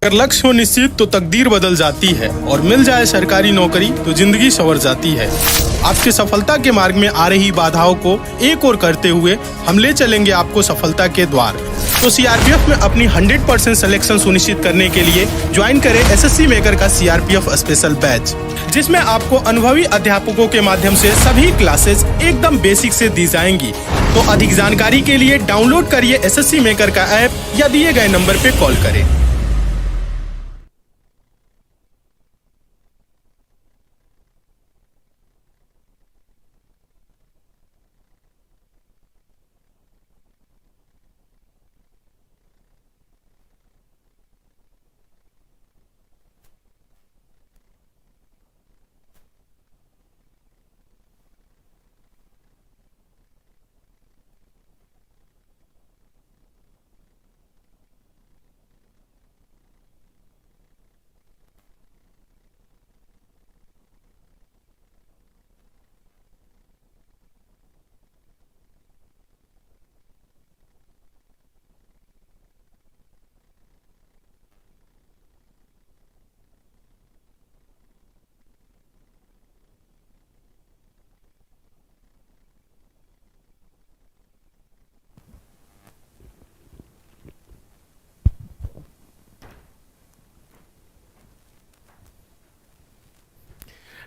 अगर लक्ष्य हो निश्चित तो तकदीर बदल जाती है और मिल जाए सरकारी नौकरी तो जिंदगी संवर जाती है। आपके सफलता के मार्ग में आ रही बाधाओं को एक और करते हुए हम ले चलेंगे आपको सफलता के द्वार। तो सीआरपीएफ में अपनी 100% सिलेक्शन सुनिश्चित करने के लिए ज्वाइन करें एसएससी मेकर का सीआरपीएफ स्पेशल बैच, जिसमें आपको अनुभवी अध्यापकों के माध्यम से सभी क्लासेस एकदम बेसिक से दी जाएंगी। तो अधिक जानकारी के लिए डाउनलोड करिए एसएससी मेकर का ऐप या दिए गए नंबर पे कॉल करें।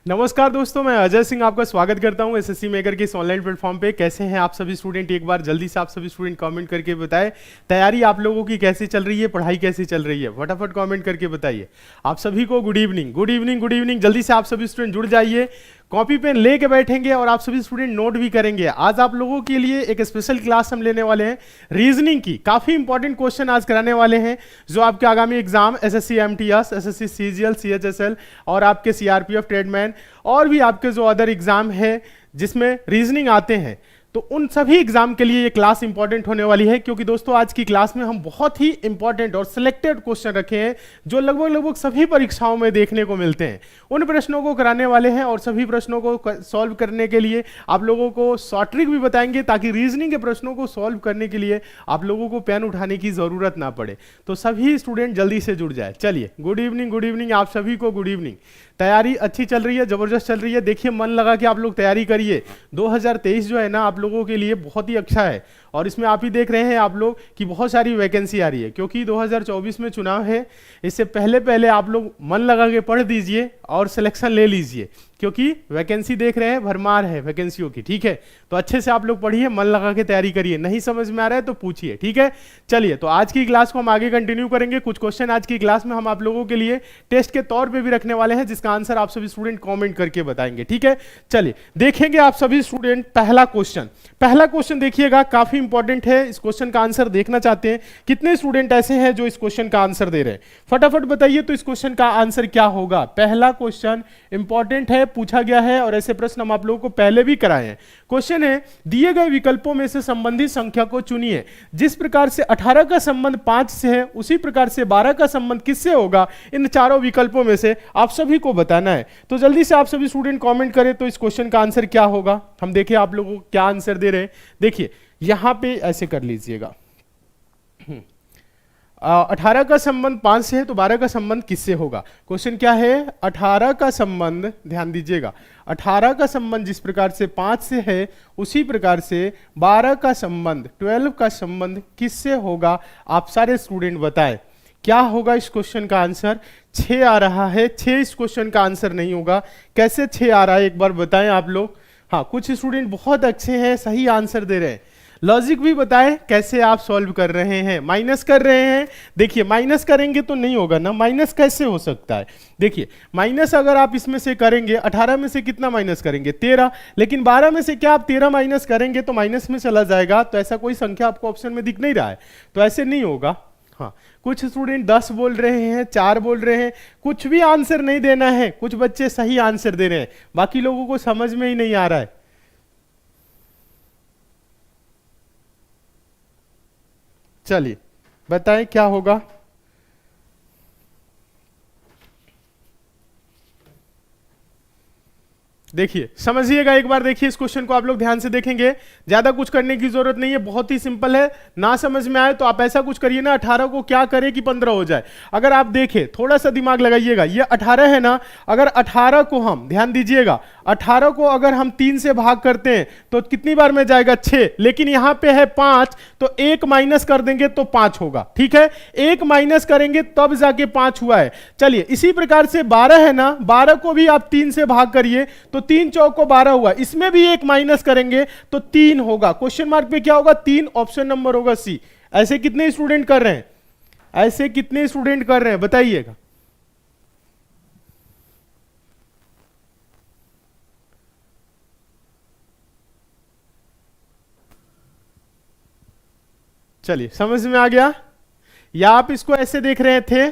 नमस्कार दोस्तों, मैं अजय सिंह आपका स्वागत करता हूं एसएससी मेकर के इस ऑनलाइन प्लेटफॉर्म पे। कैसे हैं आप सभी स्टूडेंट? एक बार जल्दी से आप सभी स्टूडेंट कमेंट करके बताएं तैयारी आप लोगों की कैसी चल रही है, पढ़ाई कैसी चल रही है। फटाफट कमेंट करके बताइए। आप सभी को good evening, good evening, good evening. जल्दी से आप सभी स्टूडेंट जुड़ जाइए, कॉपी पेन लेके बैठेंगे और आप सभी स्टूडेंट नोट भी करेंगे। आज आप लोगों के लिए एक स्पेशल क्लास हम लेने वाले हैं रीजनिंग की। काफी इंपॉर्टेंट क्वेश्चन आज कराने वाले हैं जो आपके आगामी exam SSC MTS, SSC CGL, CHSL और आपके सीआरपीएफ ट्रेडमैन और भी आपके जो अदर एग्जाम है जिसमें रीजनिंग आते हैं, तो उन सभी एग्जाम के लिए ये क्लास इंपॉर्टेंट होने वाली है। क्योंकि दोस्तों आज की क्लास में हम बहुत ही इंपॉर्टेंट और सिलेक्टेड क्वेश्चन रखे हैं जो लगभग सभी परीक्षाओं में देखने को मिलते हैं। उन प्रश्नों को कराने वाले हैं और सभी प्रश्नों को सॉल्व करने के लिए आप लोगों को शॉर्ट ट्रिक भी बताएंगे ताकि रीजनिंग के प्रश्नों को सॉल्व करने के लिए आप लोगों को पेन उठाने की जरूरत ना पड़े। तो सभी स्टूडेंट जल्दी से जुड़ जाए। चलिए, गुड इवनिंग, गुड इवनिंग आप सभी को, गुड इवनिंग। तैयारी अच्छी चल रही है, जबरदस्त चल रही है। देखिए, मन लगा कि आप लोग तैयारी करिए। 2023 जो है ना आप लोगों के लिए बहुत ही अच्छा है और इसमें आप ही देख रहे हैं आप लोग कि बहुत सारी वैकेंसी आ रही है क्योंकि 2024 में चुनाव है। इससे पहले आप लोग मन लगा के पढ़ दीजिए और सिलेक्शन ले लीजिए क्योंकि वैकेंसी देख रहे हैं, भरमार है वैकेंसियों की। ठीक है, तो अच्छे से आप लोग पढ़िए, मन लगा के तैयारी करिए। नहीं समझ में आ रहा है तो पूछिए। ठीक है, चलिए तो आज की क्लास को हम आगे कंटिन्यू करेंगे। कुछ क्वेश्चन आज की क्लास में हम आप लोगों के लिए टेस्ट के तौर पे भी रखने वाले हैं जिसका आंसर आप सभी स्टूडेंट कमेंट करके बताएंगे। ठीक है, चलिए देखेंगे आप सभी स्टूडेंट पहला क्वेश्चन देखिएगा, काफी इंपॉर्टेंट है। इस क्वेश्चन का आंसर देखना चाहते हैं। कितने स्टूडेंट ऐसे हैं जो इस क्वेश्चन का आंसर दे रहे हैं? फटाफट बताइए तो इस क्वेश्चन का आंसर क्या होगा। पहला क्वेश्चन इंपॉर्टेंट है, पूछा गया है और ऐसे प्रश्न हम आप लोगों को पहले भी कराए हैं। क्वेश्चन है, दिए गए विकल्पों में से संबंधित संख्या को चुनिए। जिस प्रकार से 18 का संबंध 5 से है उसी प्रकार से 12 का संबंध किससे होगा? इन चारों विकल्पों में से आप सभी को बताना है। तो जल्दी से आप सभी स्टूडेंट कमेंट करें तो इस क्वेश्चन का आंसर क्या होगा। हम देखिए आप लोगों को क्या आंसर दे रहे हैं। देखिए यहां पे ऐसे कर लीजिएगा, 18 का संबंध 5 से है तो 12 का संबंध किससे होगा? क्वेश्चन क्या है? 18 का संबंध, ध्यान दीजिएगा, 18 का संबंध जिस प्रकार से 5 से है उसी प्रकार से 12 का संबंध, 12 का संबंध किससे होगा? आप सारे स्टूडेंट बताएं क्या होगा इस क्वेश्चन का आंसर। 6 आ रहा है। 6 इस क्वेश्चन का आंसर नहीं होगा। कैसे 6 आ रहा है एक बार बताएं आप लोग। हाँ, कुछ स्टूडेंट बहुत अच्छे हैं, सही आंसर दे रहे हैं। लॉजिक भी बताएं कैसे आप सॉल्व कर रहे हैं। माइनस कर रहे हैं, देखिए माइनस करेंगे तो नहीं होगा ना, माइनस कैसे हो सकता है? देखिए माइनस अगर आप इसमें से करेंगे, 18 में से कितना माइनस करेंगे? 13। लेकिन 12 में से क्या आप 13 माइनस करेंगे तो माइनस में चला जाएगा। तो ऐसा कोई संख्या आपको ऑप्शन में दिख नहीं रहा है, तो ऐसे नहीं होगा। हाँ, कुछ स्टूडेंट 10 बोल रहे हैं, 4 बोल रहे हैं, कुछ भी आंसर नहीं देना है। कुछ बच्चे सही आंसर दे रहे हैं, बाकी लोगों को समझ में ही नहीं आ रहा है। चलिए बताएं क्या होगा। देखिए समझिएगा एक बार, देखिए इस क्वेश्चन को आप लोग ध्यान से देखेंगे, ज्यादा कुछ करने की जरूरत नहीं है, बहुत ही सिंपल है। ना समझ में आए तो आप ऐसा कुछ करिए ना, 18 को क्या करे कि 15 हो जाए। अगर आप देखें, थोड़ा सा दिमाग लगाइएगा, ये 18 है ना, अगर 18 को हम, ध्यान दीजिएगा, 18 को अगर हम 3 से भाग करते हैं तो कितनी बार में जाएगा, 6, लेकिन यहां पे है 5, तो 1 माइनस कर देंगे तो 5 होगा, ठीक है, 1 माइनस करेंगे तब जाके 5 हुआ है। चलिए इसी प्रकार से 12 है ना, 12 को भी आप 3 से भाग करिए तो 3 चौक को 12 हुआ, इसमें भी 1 माइनस करेंगे तो 3 होगा। क्वेश्चन मार्क पे क्या होगा, 3, ऑप्शन नंबर होगा सी। ऐसे कितने स्टूडेंट कर रहे हैं, ऐसे कितने स्टूडेंट कर रहे हैं बताइएगा। चलिए समझ में आ गया। या आप इसको ऐसे देख रहे थे,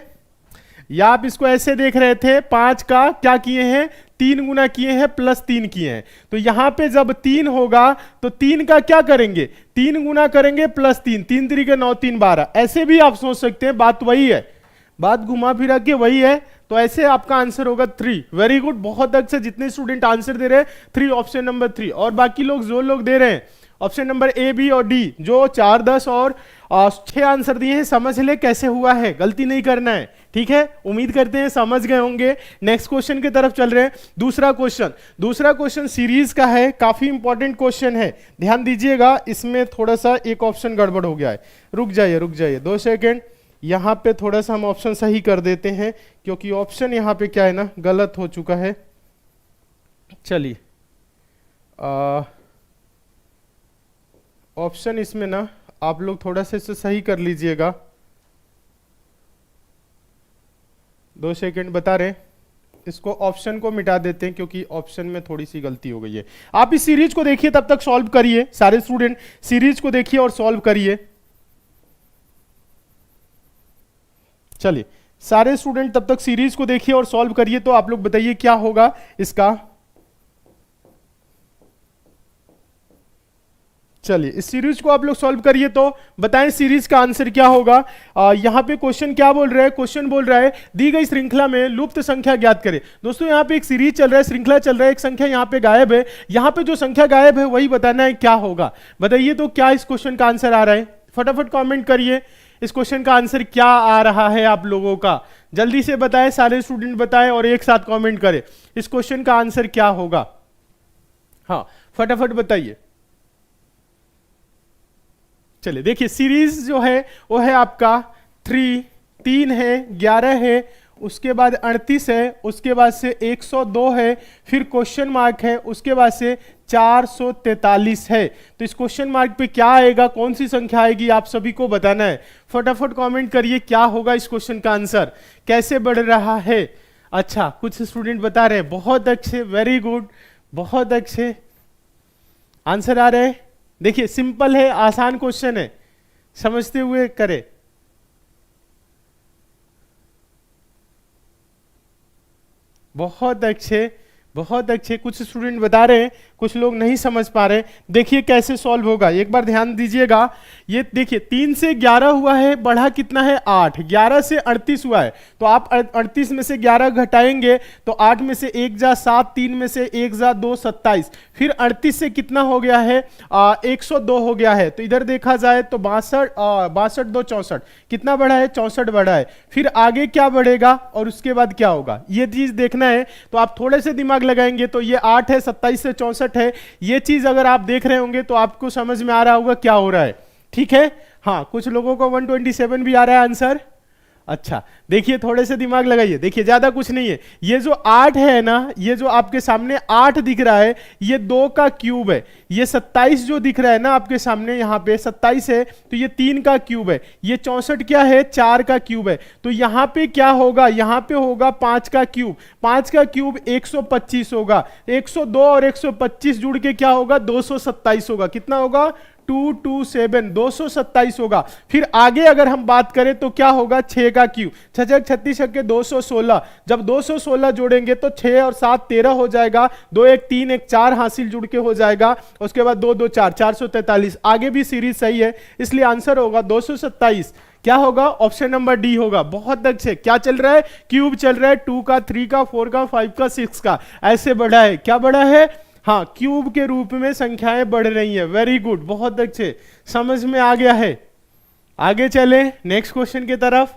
या आप इसको ऐसे देख रहे थे, 5 का क्या किए हैं, 3 गुना किए हैं, प्लस 3 किए हैं। तो यहां पे जब 3 होगा तो 3 का क्या करेंगे, 3 गुना करेंगे प्लस 3, 3 3 9 3 12। ऐसे भी आप सोच सकते हैं, बात वही है, बात घुमा फिरा के वही है। तो ऐसे आपका आंसर होगा 3। वेरी गुड, बहुत अच्छे, जितने स्टूडेंट आंसर दे रहे हैं 3, ऑप्शन नंबर 3। और बाकी लोग जो लोग दे रहे हैं ऑप्शन नंबर ए, बी और डी, जो 4 10 और 6 आंसर दिए हैं, समझ ले कैसे हुआ है, गलती नहीं करना है, ठीक है। उम्मीद करते हैं समझ गए होंगे। नेक्स्ट क्वेश्चन की तरफ चल रहे हैं। दूसरा क्वेश्चन सीरीज का है, काफी इंपॉर्टेंट क्वेश्चन है, ध्यान दीजिएगा। इसमें थोड़ा सा एक ऑप्शन गड़बड़ हो गया है, रुक जाइए 2 सेकेंड, यहां पे थोड़ा सा हम ऑप्शन सही कर देते हैं, क्योंकि ऑप्शन यहां पे क्या है ना, गलत हो चुका है। चलिए ऑप्शन इसमें ना आप लोग थोड़ा सा इसे सही कर लीजिएगा, 2 सेकेंड बता रहे, इसको ऑप्शन को मिटा देते हैं क्योंकि ऑप्शन में थोड़ी सी गलती हो गई है। आप इस सीरीज को देखिए, तब तक सॉल्व करिए, सारे स्टूडेंट सीरीज को देखिए और सॉल्व करिए। चलिए सारे स्टूडेंट तब तक सीरीज को देखिए और सॉल्व करिए, तो आप लोग बताइए क्या होगा इसका। चलिए इस सीरीज को आप लोग सॉल्व करिए तो बताएं सीरीज का आंसर क्या होगा। यहां पे क्वेश्चन क्या बोल रहा है, क्वेश्चन बोल रहा है दी गई श्रृंखला में लुप्त संख्या ज्ञात करें। दोस्तों यहां पे एक सीरीज चल रहा है, श्रृंखला चल रहा है, एक संख्या यहां पे गायब है, यहां पे जो संख्या गायब है वही बताना है क्या होगा। बताइए तो क्या इस क्वेश्चन का आंसर आ रहा है, फटाफट कॉमेंट करिए, इस क्वेश्चन का आंसर क्या आ रहा है आप लोगों का, जल्दी से बताएं, सारे स्टूडेंट बताएं और एक साथ कॉमेंट करें, इस क्वेश्चन का आंसर क्या होगा। हाँ फटाफट बताइए। चलिए देखिए सीरीज जो है वो है आपका 3 है, 11 है, उसके बाद 38 है, उसके बाद से 102 है, फिर क्वेश्चन मार्क है, उसके बाद से 443 है। तो इस क्वेश्चन मार्क पे क्या आएगा, कौन सी संख्या आएगी, आप सभी को बताना है। फटाफट कमेंट करिए क्या होगा इस क्वेश्चन का आंसर, कैसे बढ़ रहा है। अच्छा कुछ स्टूडेंट बता रहे हैं, बहुत अच्छे, वेरी गुड, बहुत अच्छे आंसर आ रहे हैं। देखिए सिंपल है, आसान क्वेश्चन है, समझते हुए करें। बहुत अच्छे, बहुत अच्छे, कुछ स्टूडेंट बता रहे हैं, कुछ लोग नहीं समझ पा रहे। देखिए कैसे सॉल्व होगा, एक बार ध्यान दीजिएगा। ये देखिए 3 से 11 हुआ है, बढ़ा कितना है 8, 11 से 38 हुआ है, तो आप 38 में से 11 घटाएंगे तो 8 में से 1 जा 7, 3 में से 1 जा 2 27, फिर 38 से कितना हो गया है 102 हो गया है। तो इधर देखा जाए तो 62 2 64, कितना बढ़ा है 64 बढ़ा है। फिर आगे क्या बढ़ेगा और उसके बाद क्या होगा, ये चीज देखना है। तो आप थोड़े से दिमाग लगाएंगे तो ये 8 है, 27 से 64 है, ये चीज अगर आप देख रहे होंगे तो आपको समझ में आ रहा होगा क्या हो रहा है, ठीक है। हाँ कुछ लोगों को 127 भी आ रहा है आंसर। अच्छा देखिए थोड़े से दिमाग लगाइए, देखिए ज्यादा कुछ नहीं है, ये जो 8 है ना, ये जो आपके सामने 8 दिख रहा है, ये 2 का क्यूब है। ये 27 जो दिख रहा है ना आपके सामने, यहाँ पे 27 है तो ये 3 का क्यूब है। ये 64 क्या है, 4 का क्यूब है। तो यहाँ पे क्या होगा, यहाँ पे होगा 5 का क्यूब, 5 का क्यूब 125 होगा, 102 और 125 जुड़ के क्या होगा 227 होगा। कितना होगा 227, 227 होगा। फिर आगे अगर हम बात करें तो क्या होगा 6 का क्यूब, 6 36 के 216, जब 216 जोड़ेंगे तो 6 और 7 13 हो जाएगा, 2 1 3 1 4 हासिल जुड़ के हो जाएगा, उसके बाद 2 2 4 443। आगे भी सीरीज सही है इसलिए आंसर होगा 227। क्या होगा? ऑप्शन नंबर डी होगा। बहुत अच्छे। क्या चल रहा है? क्यूब चल रहा है, 2 का, 3 का, 4 का, 5 का, 6 का, ऐसे बढ़ा है। क्या बढ़ा है? हाँ, क्यूब के रूप में संख्याएं बढ़ रही है। वेरी गुड, बहुत अच्छे, समझ में आ गया है। आगे चले नेक्स्ट क्वेश्चन की तरफ।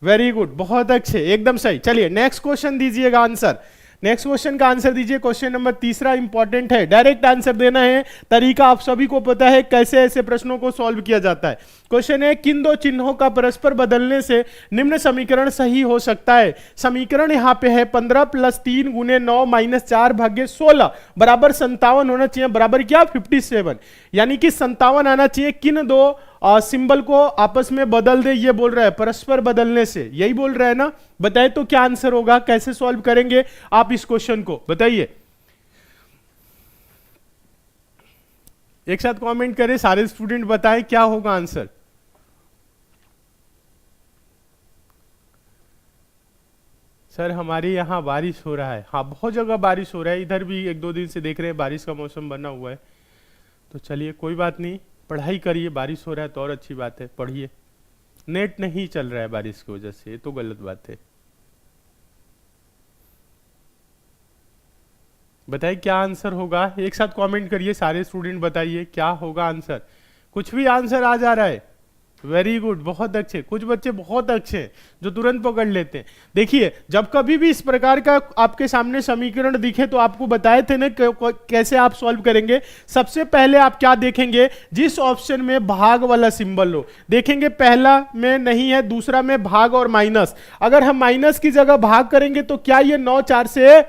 वेरी गुड, बहुत अच्छे, एकदम सही। चलिए नेक्स्ट क्वेश्चन दीजिएगा आंसर। नेक्स्ट क्वेश्चन का आंसर दीजिए। क्वेश्चन नंबर तीसरा इंपॉर्टेंट है, डायरेक्ट आंसर देना है। तरीका आप सभी को पता है कैसे ऐसे प्रश्नों को सॉल्व किया जाता है। क्वेश्चन है, किन दो चिन्हों का परस्पर बदलने से निम्न समीकरण सही हो सकता है। समीकरण यहां पे है 15 + 3 × 9 - 4 / 16 बराबर 57 होना चाहिए। बराबर क्या? 57, यानी कि 57 आना चाहिए। किन दो सिंबल को आपस में बदल दे, ये बोल रहा है, परस्पर बदलने से, यही बोल रहा है ना। बताइए तो क्या आंसर होगा, कैसे सॉल्व करेंगे आप इस क्वेश्चन को, बताइए। एक साथ कमेंट करें, सारे स्टूडेंट बताएं क्या होगा आंसर। सर हमारे यहाँ बारिश हो रहा है। हाँ, बहुत जगह बारिश हो रहा है, इधर भी 1-2 दिन से देख रहे हैं बारिश का मौसम बना हुआ है। तो चलिए कोई बात नहीं, पढ़ाई करिए। बारिश हो रहा है तो और अच्छी बात है, पढ़िए। नेट नहीं चल रहा है बारिश की वजह से, ये तो गलत बात है। बताइए क्या आंसर होगा, एक साथ कमेंट करिए, सारे स्टूडेंट बताइए क्या होगा आंसर। कुछ भी आंसर आ जा रहा है, वेरी गुड, बहुत अच्छे। कुछ बच्चे बहुत अच्छे हैं जो तुरंत पकड़ लेते हैं। देखिए, जब कभी भी इस प्रकार का आपके सामने समीकरण दिखे तो आपको बताए थे ना कैसे आप सॉल्व करेंगे। सबसे पहले आप क्या देखेंगे, जिस ऑप्शन में भाग वाला सिंबल हो, देखेंगे पहला में नहीं है, दूसरा में भाग और माइनस। अगर हम माइनस की जगह भाग करेंगे तो क्या ये 9 4 से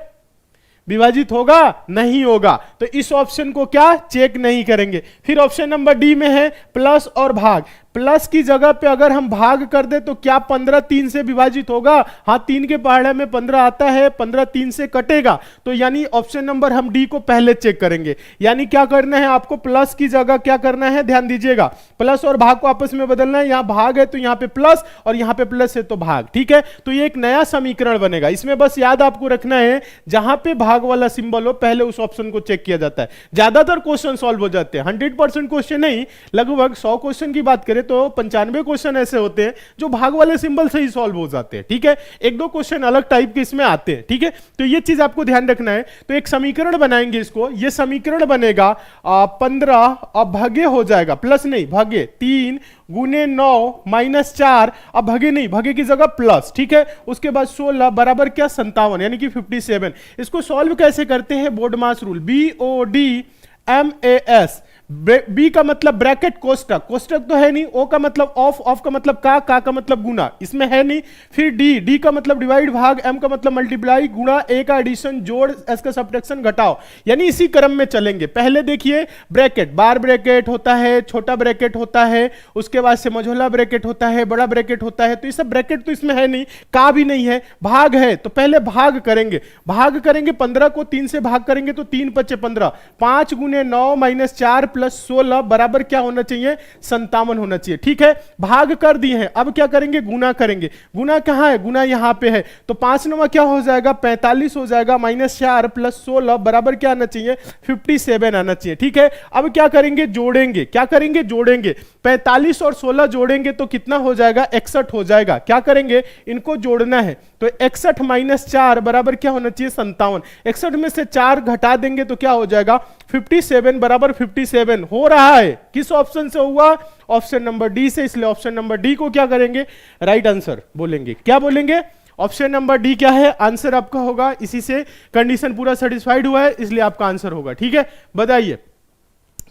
विभाजित होगा? नहीं होगा। तो इस ऑप्शन को क्या चेक नहीं करेंगे। फिर ऑप्शन नंबर डी में है प्लस और भाग। प्लस की जगह पे अगर हम भाग कर दे तो क्या 15 3 से विभाजित होगा? हाँ, 3 के पहाड़े में 15 आता है, 15 3 से कटेगा। तो यानी ऑप्शन नंबर हम डी को पहले चेक करेंगे। यानी क्या करना है आपको, प्लस की जगह क्या करना है, ध्यान दीजिएगा, प्लस और भाग को आपस में बदलना है। यहां भाग है तो यहां पे प्लस, और यहां पे प्लस है तो भाग। ठीक है, तो ये एक नया समीकरण बनेगा। इसमें बस याद आपको रखना है, जहां पे भाग वाला सिंबल हो पहले उस ऑप्शन को चेक किया जाता है। ज्यादातर क्वेश्चन सॉल्व हो जाते हैं, 100% क्वेश्चन नहीं, लगभग 100 क्वेश्चन की बात करें तो 95 क्वेश्चन ऐसे होते हैं जो भाग वाले सिंबल से ही सॉल्व हो जाते हैं। ठीक है, 1-2 क्वेश्चन अलग टाइप के इसमें आते हैं। ठीक है, तो ये चीज आपको ध्यान रखना है। तो एक समीकरण बनाएंगे इसको, ये समीकरण बनेगा 15, अब भागे हो जाएगा, प्लस नहीं भागे, 3 × 9 - 4, अब भागे नहीं, भागे की जगह प्लस। ठीक है, उसके बाद 16 बराबर क्या, 57, यानी कि 57। इसको सॉल्व कैसे करते हैं, बोर्ड मास रूल, BODMAS। बी का मतलब ब्रैकेट, कोष्टक, कोष्टक तो है नहीं, ओ का मतलब ऑफ, ऑफ का मतलब का मतलब गुना, इसमें है नहीं। फिर डी, डी का मतलब डिवाइड भाग, एम का मतलब मल्टीप्लाई, गुणा, ए का एडिशन, जोड़, एस का सब्ट्रैक्शन, घटाओ, यानी इसी क्रम में चलेंगे। पहले देखिए ब्रैकेट, बार ब्रैकेट होता है, छोटा ब्रैकेट होता है, उसके बाद से मझोला ब्रैकेट होता है, बड़ा ब्रैकेट होता है। तो ये सब ब्रैकेट तो इसमें है नहीं, का भी नहीं है, भाग है तो पहले भाग करेंगे। भाग करेंगे 15 को 3 से भाग करेंगे तो 3 × 5 = 15, 5 × 9 - 4 + 16 बराबर क्या होना चाहिए, 57 होना चाहिए। ठीक है, भाग कर दिए हैं, अब क्या करेंगे, गुना करेंगे। गुना कहां है, गुना यहां पे है, तो 5 9 क्या हो जाएगा, 45 हो जाएगा, -4 + 16 बराबर क्या आना चाहिए, 57 आना चाहिए। ठीक है, अब क्या करेंगे, जोड़ेंगे। क्या करेंगे, जोड़ेंगे। 45 और 16 जोड़ेंगे तो कितना हो जाएगा, 61 हो जाएगा। क्या करेंगे, इनको जोड़ना है, तो 61 - 4 बराबर क्या होना चाहिए, 57। 61 में से 4 घटा देंगे तो क्या हो जाएगा, 57 बराबर 57 हो रहा है। किस ऑप्शन से हुआ, ऑप्शन नंबर डी से, इसलिए ऑप्शन नंबर डी को क्या करेंगे, राइट आंसर बोलेंगे। क्या बोलेंगे, ऑप्शन नंबर डी क्या है, आंसर आपका होगा। इसी से कंडीशन पूरा सेटिस्फाइड हुआ है, इसलिए आपका आंसर होगा। ठीक है, बताइए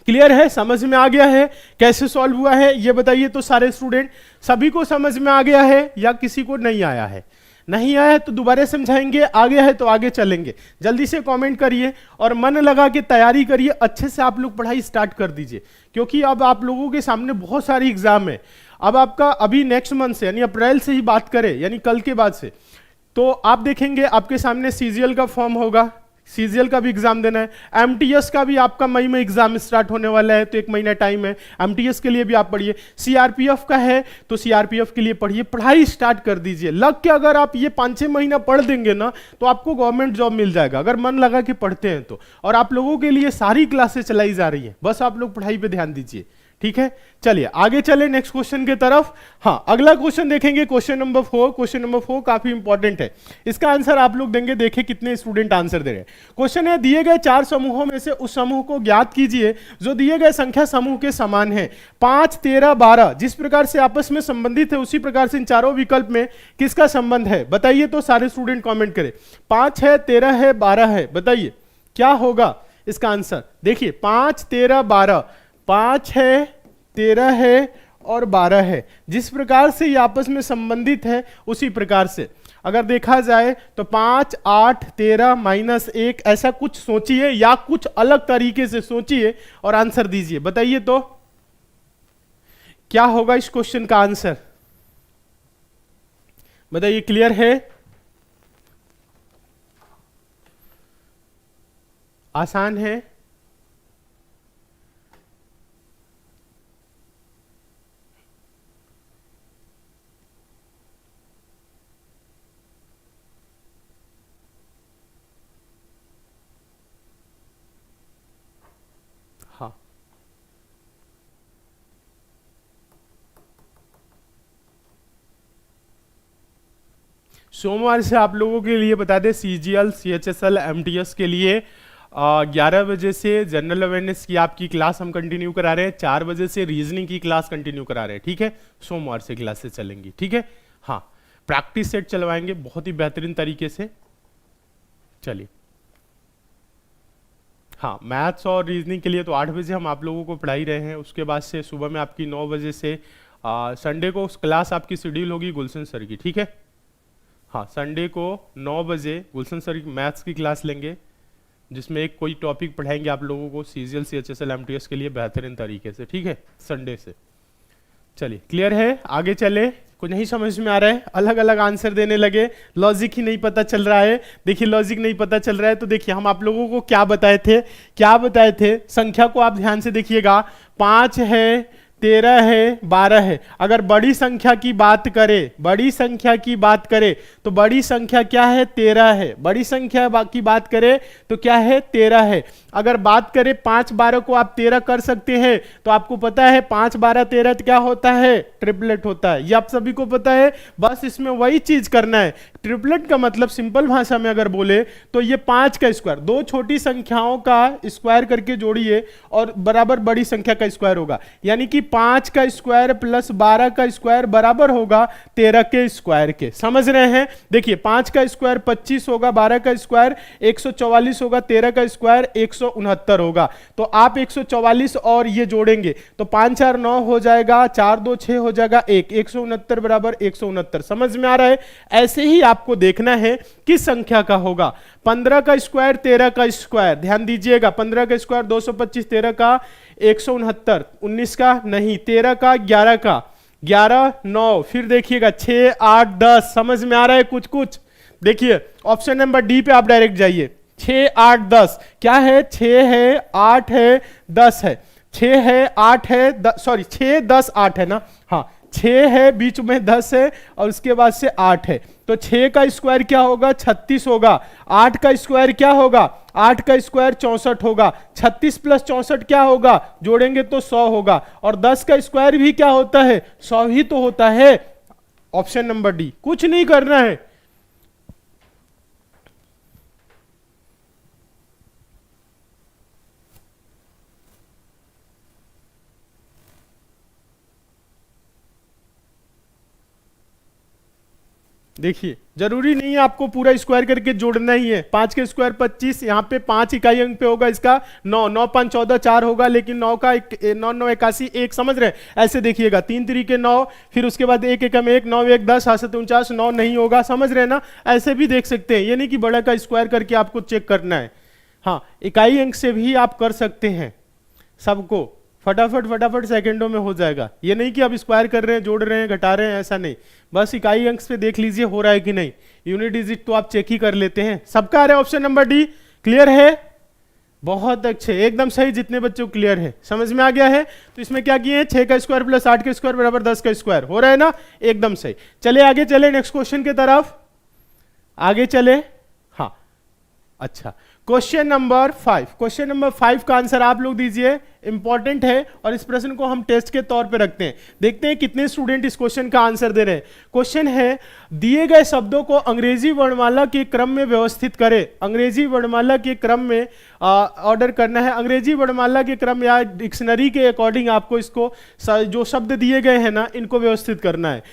क्लियर है, समझ में आ गया है, कैसे सॉल्व हुआ है ये बताइए तो सारे स्टूडेंट, सभी को समझ में आ गया है या किसी को नहीं आया है? नहीं आया है तो दोबारा समझाएंगे, आ गया है तो आगे चलेंगे। जल्दी से कमेंट करिए और मन लगा के तैयारी करिए, अच्छे से आप लोग पढ़ाई स्टार्ट कर दीजिए, क्योंकि अब आप लोगों के सामने बहुत सारी एग्जाम है। अब आपका अभी नेक्स्ट मंथ से यानी अप्रैल से ही बात करें, यानी कल के बाद से, तो आप देखेंगे आपके सामने सीजीएल का फॉर्म होगा, सीजीएल का भी एग्जाम देना है, एमटीएस का भी आपका मई में एग्जाम स्टार्ट होने वाला है, तो 1 महीना टाइम है, एमटीएस के लिए भी आप पढ़िए। सीआरपीएफ का है तो सीआरपीएफ के लिए पढ़िए, पढ़ाई स्टार्ट कर दीजिए। लग के अगर आप ये 5-6 महीना पढ़ देंगे ना तो आपको गवर्नमेंट जॉब मिल जाएगा, अगर मन लगा के पढ़ते हैं तो। और आप लोगों के लिए सारी क्लासेस चलाई जा रही हैं, बस आप लोग पढ़ाई पे ध्यान दीजिए। ठीक है, चलिए आगे चले नेक्स्ट क्वेश्चन की तरफ। हाँ, अगला क्वेश्चन देखेंगे, क्वेश्चन नंबर 4। क्वेश्चन नंबर 4 काफी इंपॉर्टेंट है, इसका आंसर आप लोग देंगे। देखिए कितने स्टूडेंट आंसर दे रहे हैं। क्वेश्चन है, दिए गए 4 समूहों में से उस समूह को ज्ञात कीजिए जो दिए गए संख्या समूह के समान है। 5, 13, 12 जिस प्रकार से आपस में संबंधित है उसी प्रकार से इन चारों विकल्प में किसका संबंध है, बताइए। तो सारे स्टूडेंट कॉमेंट करें। 5 है, 13 है, 12 है, बताइए क्या होगा इसका आंसर। देखिए 5, 13, 12, 5 है, 13 है और 12 है, जिस प्रकार से ये आपस में संबंधित है उसी प्रकार से अगर देखा जाए तो 5, 8, 13 -1 ऐसा कुछ सोचिए या कुछ अलग तरीके से सोचिए और आंसर दीजिए। बताइए तो क्या होगा इस क्वेश्चन का आंसर, बताइए। क्लियर है, आसान है। हाँ, सोमवार से आप लोगों के लिए बता दें, CGL, CHSL, MTS के लिए 11 बजे से जनरल अवेयरनेस की आपकी क्लास हम कंटिन्यू करा रहे हैं, 4 बजे से रीजनिंग की क्लास कंटिन्यू करा रहे हैं, ठीक है। सोमवार से क्लासेस चलेंगी, ठीक है। हाँ, प्रैक्टिस सेट चलवाएंगे बहुत ही बेहतरीन तरीके से। चलिए, हाँ, मैथ्स और रीजनिंग के लिए तो 8 बजे हम आप लोगों को पढ़ा ही रहे हैं। उसके बाद से सुबह में आपकी 9 बजे से संडे को क्लास आपकी शेड्यूल होगी गुलशन सर की, ठीक है। हाँ, संडे को 9 बजे गुलशन सर की मैथ्स की क्लास लेंगे, जिसमें एक कोई टॉपिक पढ़ाएंगे आप लोगों को CGL, CHSL, MTS के लिए बेहतरीन तरीके से, ठीक है, संडे से। चलिए, क्लियर है, आगे चले। कुछ नहीं समझ में आ रहा है, अलग अलग आंसर देने लगे, लॉजिक ही नहीं पता चल रहा है। देखिए लॉजिक नहीं पता चल रहा है तो देखिए हम आप लोगों को क्या बताए थे, संख्या को आप ध्यान से देखिएगा। 5 है, 13 है, 12 है। अगर बड़ी संख्या की बात करें, तो बड़ी संख्या क्या है, 13 है। बड़ी संख्या की बात करें तो क्या है, 13 है। अगर बात करें 5, 12 को आप 13 कर सकते हैं तो आपको पता है 5, 12, 13 क्या होता है, ट्रिपलेट होता है। ये आप सभी को पता है, बस इसमें वही चीज करना है। ट्रिपलेट का मतलब सिंपल भाषा में अगर बोले तो ये 5 का स्क्वायर, दो छोटी संख्याओं का स्क्वायर करके जोड़िए और बराबर बड़ी संख्या का स्क्वायर होगा। यानी कि 5 का स्क्वायर प्लस 12 का स्क्वायर बराबर होगा 13 के स्क्वायर के। समझ रहे हैं? देखिए 5 का स्क्वायर 25 होगा, 12 का स्क्वायर 144 होगा, 13 का स्क्वायर 169 होगा। तो आप 144 और ये जोड़ेंगे तो 5 4 9 हो जाएगा, 4 2 6 हो जाएगा, 169 बराबर 169। समझ में आ रहा है? ऐसे ही आपको देखना है किस संख्या का होगा। 15 का स्क्वायर 13 का स्क्वायर, ध्यान दीजिएगा, 15 का स्क्वायर 225, 13 का 169, 19 का नहीं, 13 का 11 का 11 9, फिर देखिएगा 6 8 10। समझ में आ रहा है कुछ कुछ? देखिए ऑप्शन नंबर डी पे आप डायरेक्ट जाइए। 6 8 10 क्या है? 6 है, 8 है, 10 है। 6 है, 8 है, सॉरी 6 10 8 है ना, हाँ 6 है, बीच में 10 है और उसके बाद से 8 है। तो 6 का स्क्वायर क्या होगा? 36 होगा। 8 का स्क्वायर क्या होगा? 8 का स्क्वायर 64 होगा। 36 प्लस 64 क्या होगा? जोड़ेंगे तो 100 होगा। और 10 का स्क्वायर भी क्या होता है? 100 ही तो होता है। ऑप्शन नंबर डी, कुछ नहीं करना है। देखिए जरूरी नहीं है आपको पूरा स्क्वायर करके जोड़ना ही है। 5 के स्क्वायर 25, यहाँ पे 5 इकाई अंक पे होगा इसका 9, 9 5 14 4 होगा, लेकिन 9 का 9 9 81 1। समझ रहे हैं? ऐसे देखिएगा 3 3 9, फिर उसके बाद 1 1 1 9 1 10 7 49 9 नहीं होगा। समझ रहे हैं ना? ऐसे भी देख सकते हैं, ये नहीं कि बड़ा का स्क्वायर करके आपको चेक करना है। हाँ, इकाई अंक से भी आप कर सकते हैं, सबको फटाफट सेकंडों में हो जाएगा। ये नहीं कि आप स्क्वायर कर रहे हैं, जोड़ रहे हैं, घटा रहे हैं, ऐसा नहीं। बस इकाई अंक पे देख लीजिए हो रहा है कि नहीं। यूनिट डिजिट तो आप चेक ही कर लेते हैं। सबका आ रहा है ऑप्शन नंबर डी। क्लियर है? बहुत अच्छे, एकदम सही। जितने बच्चों को क्लियर है, समझ में आ गया है, तो इसमें क्या किए हैं? 6 का स्क्वायर प्लस 8 का स्क्वायर बराबर 10 का स्क्वायर। हो रहा है ना? एकदम सही। चले आगे चले नेक्स्ट क्वेश्चन की तरफ। आगे चले। हाँ अच्छा, क्वेश्चन नंबर 5, क्वेश्चन नंबर 5 का आंसर आप लोग दीजिए, इंपॉर्टेंट है और इस प्रश्न को हम टेस्ट के तौर पे रखते हैं। देखते हैं कितने स्टूडेंट इस क्वेश्चन का आंसर दे रहे हैं। क्वेश्चन है, दिए गए शब्दों को अंग्रेजी वर्णमाला के क्रम में व्यवस्थित करें। अंग्रेजी वर्णमाला के क्रम में ऑर्डर करना है। अंग्रेजी वर्णमाला के क्रम या डिक्शनरी के अकॉर्डिंग आपको इसको जो शब्द दिए गए हैं ना, इनको व्यवस्थित करना है।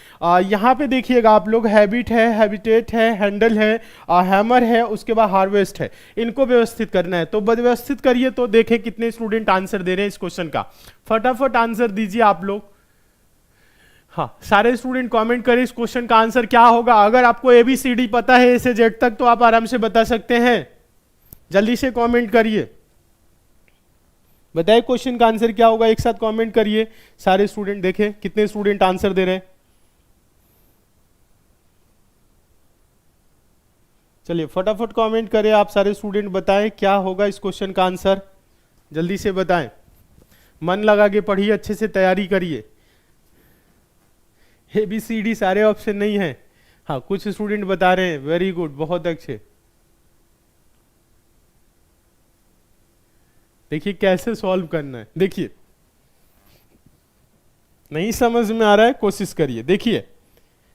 यहाँ पे देखिएगा आप लोग, हैबिट है, हैबिटेट है, हैंडल है, हैमर है, उसके बाद हार्वेस्ट है, इनको व्यवस्थित करना है। तो व्यवस्थित करिए तो देखें कितने स्टूडेंट आंसर दे रहे हैं इस क्वेश्चन का। फटाफट आंसर दीजिए आप लोग। हाँ, सारे स्टूडेंट कमेंट करें इस क्वेश्चन का आंसर क्या होगा। अगर आपको ABCD पता है A से Z तक तो आप आराम से बता सकते हैं। जल्दी से कमेंट करिए, बताइए क्वेश्चन का आंसर क्या होगा। एक साथ कमेंट करिए सारे स्टूडेंट, देखें कितने स्टूडेंट आंसर दे रहे हैं। चलिए फटाफट कमेंट करें आप सारे स्टूडेंट, बताएं क्या होगा इस क्वेश्चन का आंसर। जल्दी से बताएं, मन लगा के पढ़िए, अच्छे से तैयारी करिए। ABCD सारे ऑप्शन नहीं है। हाँ, कुछ स्टूडेंट बता रहे हैं, वेरी गुड, बहुत अच्छे। देखिए कैसे सॉल्व करना है। देखिए नहीं समझ में आ रहा है, कोशिश करिए। देखिए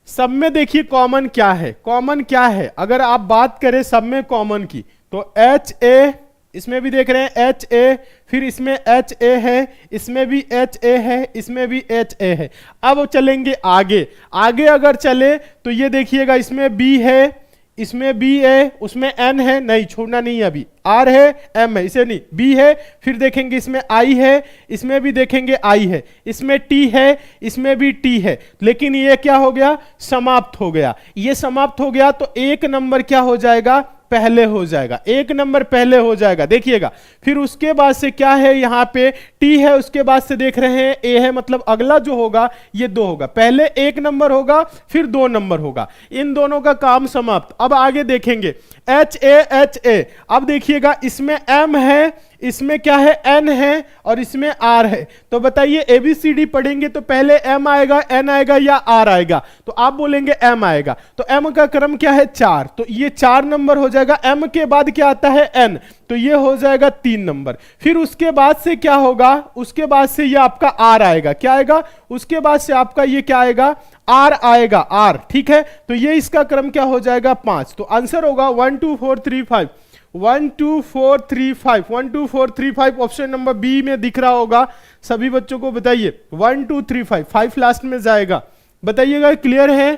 सब में देखिए कॉमन क्या है, कॉमन क्या है। अगर आप बात करें सब में कॉमन की तो HA, इसमें भी देख रहे हैं HA, फिर इसमें HA है, इसमें भी HA है, इसमें भी HA है। अब चलेंगे आगे, आगे अगर चले तो ये देखिएगा इसमें B है, इसमें B है, उसमें N है, नहीं छोड़ना नहीं है, अभी R है, M है, इसे नहीं, B है, फिर देखेंगे इसमें I है, इसमें भी देखेंगे I है, इसमें T है, इसमें भी T है। लेकिन ये क्या हो गया, समाप्त हो गया। ये समाप्त हो गया तो एक नंबर क्या हो जाएगा, पहले हो जाएगा, एक नंबर पहले हो जाएगा। देखिएगा फिर उसके बाद से क्या है, यहाँ पे T है, उसके बाद से देख रहे हैं A है, मतलब अगला जो होगा ये 2 होगा। पहले एक नंबर होगा, फिर 2 नंबर होगा, इन दोनों का काम समाप्त। अब आगे देखेंगे HA। अब देखिएगा इसमें M है, इसमें क्या है, N है, और इसमें R है। तो बताइए ABCD पढ़ेंगे तो पहले M आएगा, N आएगा या R आएगा। तो आप बोलेंगे M आएगा। तो M का क्रम क्या है, 4, तो ये 4 नंबर हो जाएगा। M के बाद क्या आता है, N, तो ये हो जाएगा 3 नंबर। फिर उसके बाद से क्या होगा, उसके बाद से ये आपका R आएगा। क्या आएगा, उसके बाद से आपका ये क्या आएगा, R आएगा, R, ठीक है। तो ये इसका क्रम क्या हो जाएगा, 5। तो आंसर होगा 1 2 4 3 5, 1 2 4 3 5, 1 2 4 3 5 ऑप्शन नंबर बी में दिख रहा होगा। सभी बच्चों को बताइए 1 2 3 5, 5 लास्ट में जाएगा। बताइएगा क्लियर है।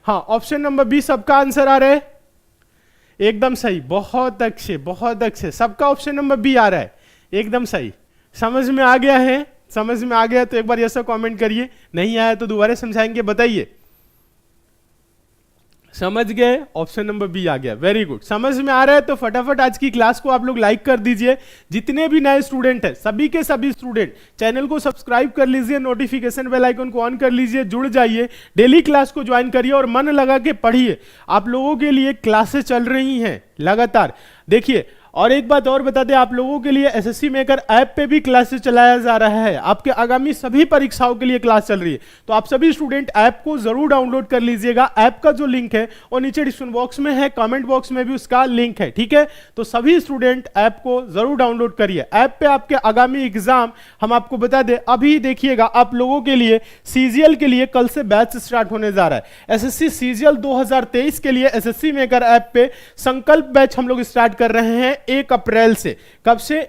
हाँ, ऑप्शन नंबर बी सबका आंसर आ रहा है, एकदम सही, बहुत अच्छे बहुत अच्छे, सबका ऑप्शन नंबर बी आ रहा है, एकदम सही। समझ में आ गया है, समझ में आ गया तो एक बार ऐसा कमेंट करिए, नहीं आया तो दोबारा समझाएंगे। बताइए समझ गए, ऑप्शन नंबर बी आ गया, वेरी गुड। समझ में आ रहा है तो फटाफट आज की क्लास को आप लोग लाइक कर दीजिए। जितने भी नए स्टूडेंट हैं सभी के सभी स्टूडेंट चैनल को सब्सक्राइब कर लीजिए, नोटिफिकेशन बेल आइकन को ऑन कर लीजिए, जुड़ जाइए, डेली क्लास को ज्वाइन करिए और मन लगा के पढ़िए। आप लोगों के लिए क्लासेस चल रही हैं लगातार। देखिए और एक बात और बता दें, आप लोगों के लिए एसएससी मेकर ऐप पे भी क्लासेस चलाया जा रहा है। आपके आगामी सभी परीक्षाओं के लिए क्लास चल रही है, तो आप सभी स्टूडेंट ऐप को जरूर डाउनलोड कर लीजिएगा। ऐप का जो लिंक है वो नीचे डिस्क्रिप्शन बॉक्स में है, कमेंट बॉक्स में भी उसका लिंक है, ठीक है। तो सभी स्टूडेंट ऐप को जरूर डाउनलोड करिए। ऐप पे आपके आगामी एग्जाम हम आपको बता दें, अभी देखिएगा आप लोगों के लिए सीजीएल के लिए कल से बैच स्टार्ट होने जा रहा है। एसएससी सीजीएल 2023 के लिए एसएससी मेकर ऐप पे संकल्प बैच हम लोग स्टार्ट कर रहे हैं 1 अप्रैल से। कब से,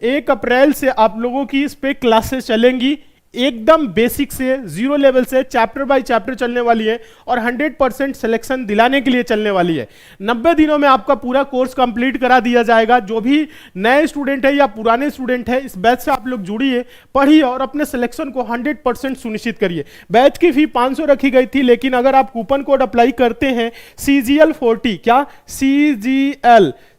1 अप्रैल से आप लोगों की इस पे क्लासेस चलेंगी, एकदम बेसिक से, 0 लेवल से, चैप्टर बाय चैप्टर चलने वाली है और 100% सिलेक्शन दिलाने के लिए चलने वाली है। 90 दिनों में आपका पूरा कोर्स कंप्लीट करा दिया जाएगा। जो भी नए स्टूडेंट है या पुराने स्टूडेंट है, इस बैच से आप लोग जुड़िए, पढ़िए और अपने सिलेक्शन को 100% सुनिश्चित करिए। बैच की फी 500 रखी गई थी, लेकिन अगर आप कूपन कोड अप्लाई करते हैं CGL40, क्या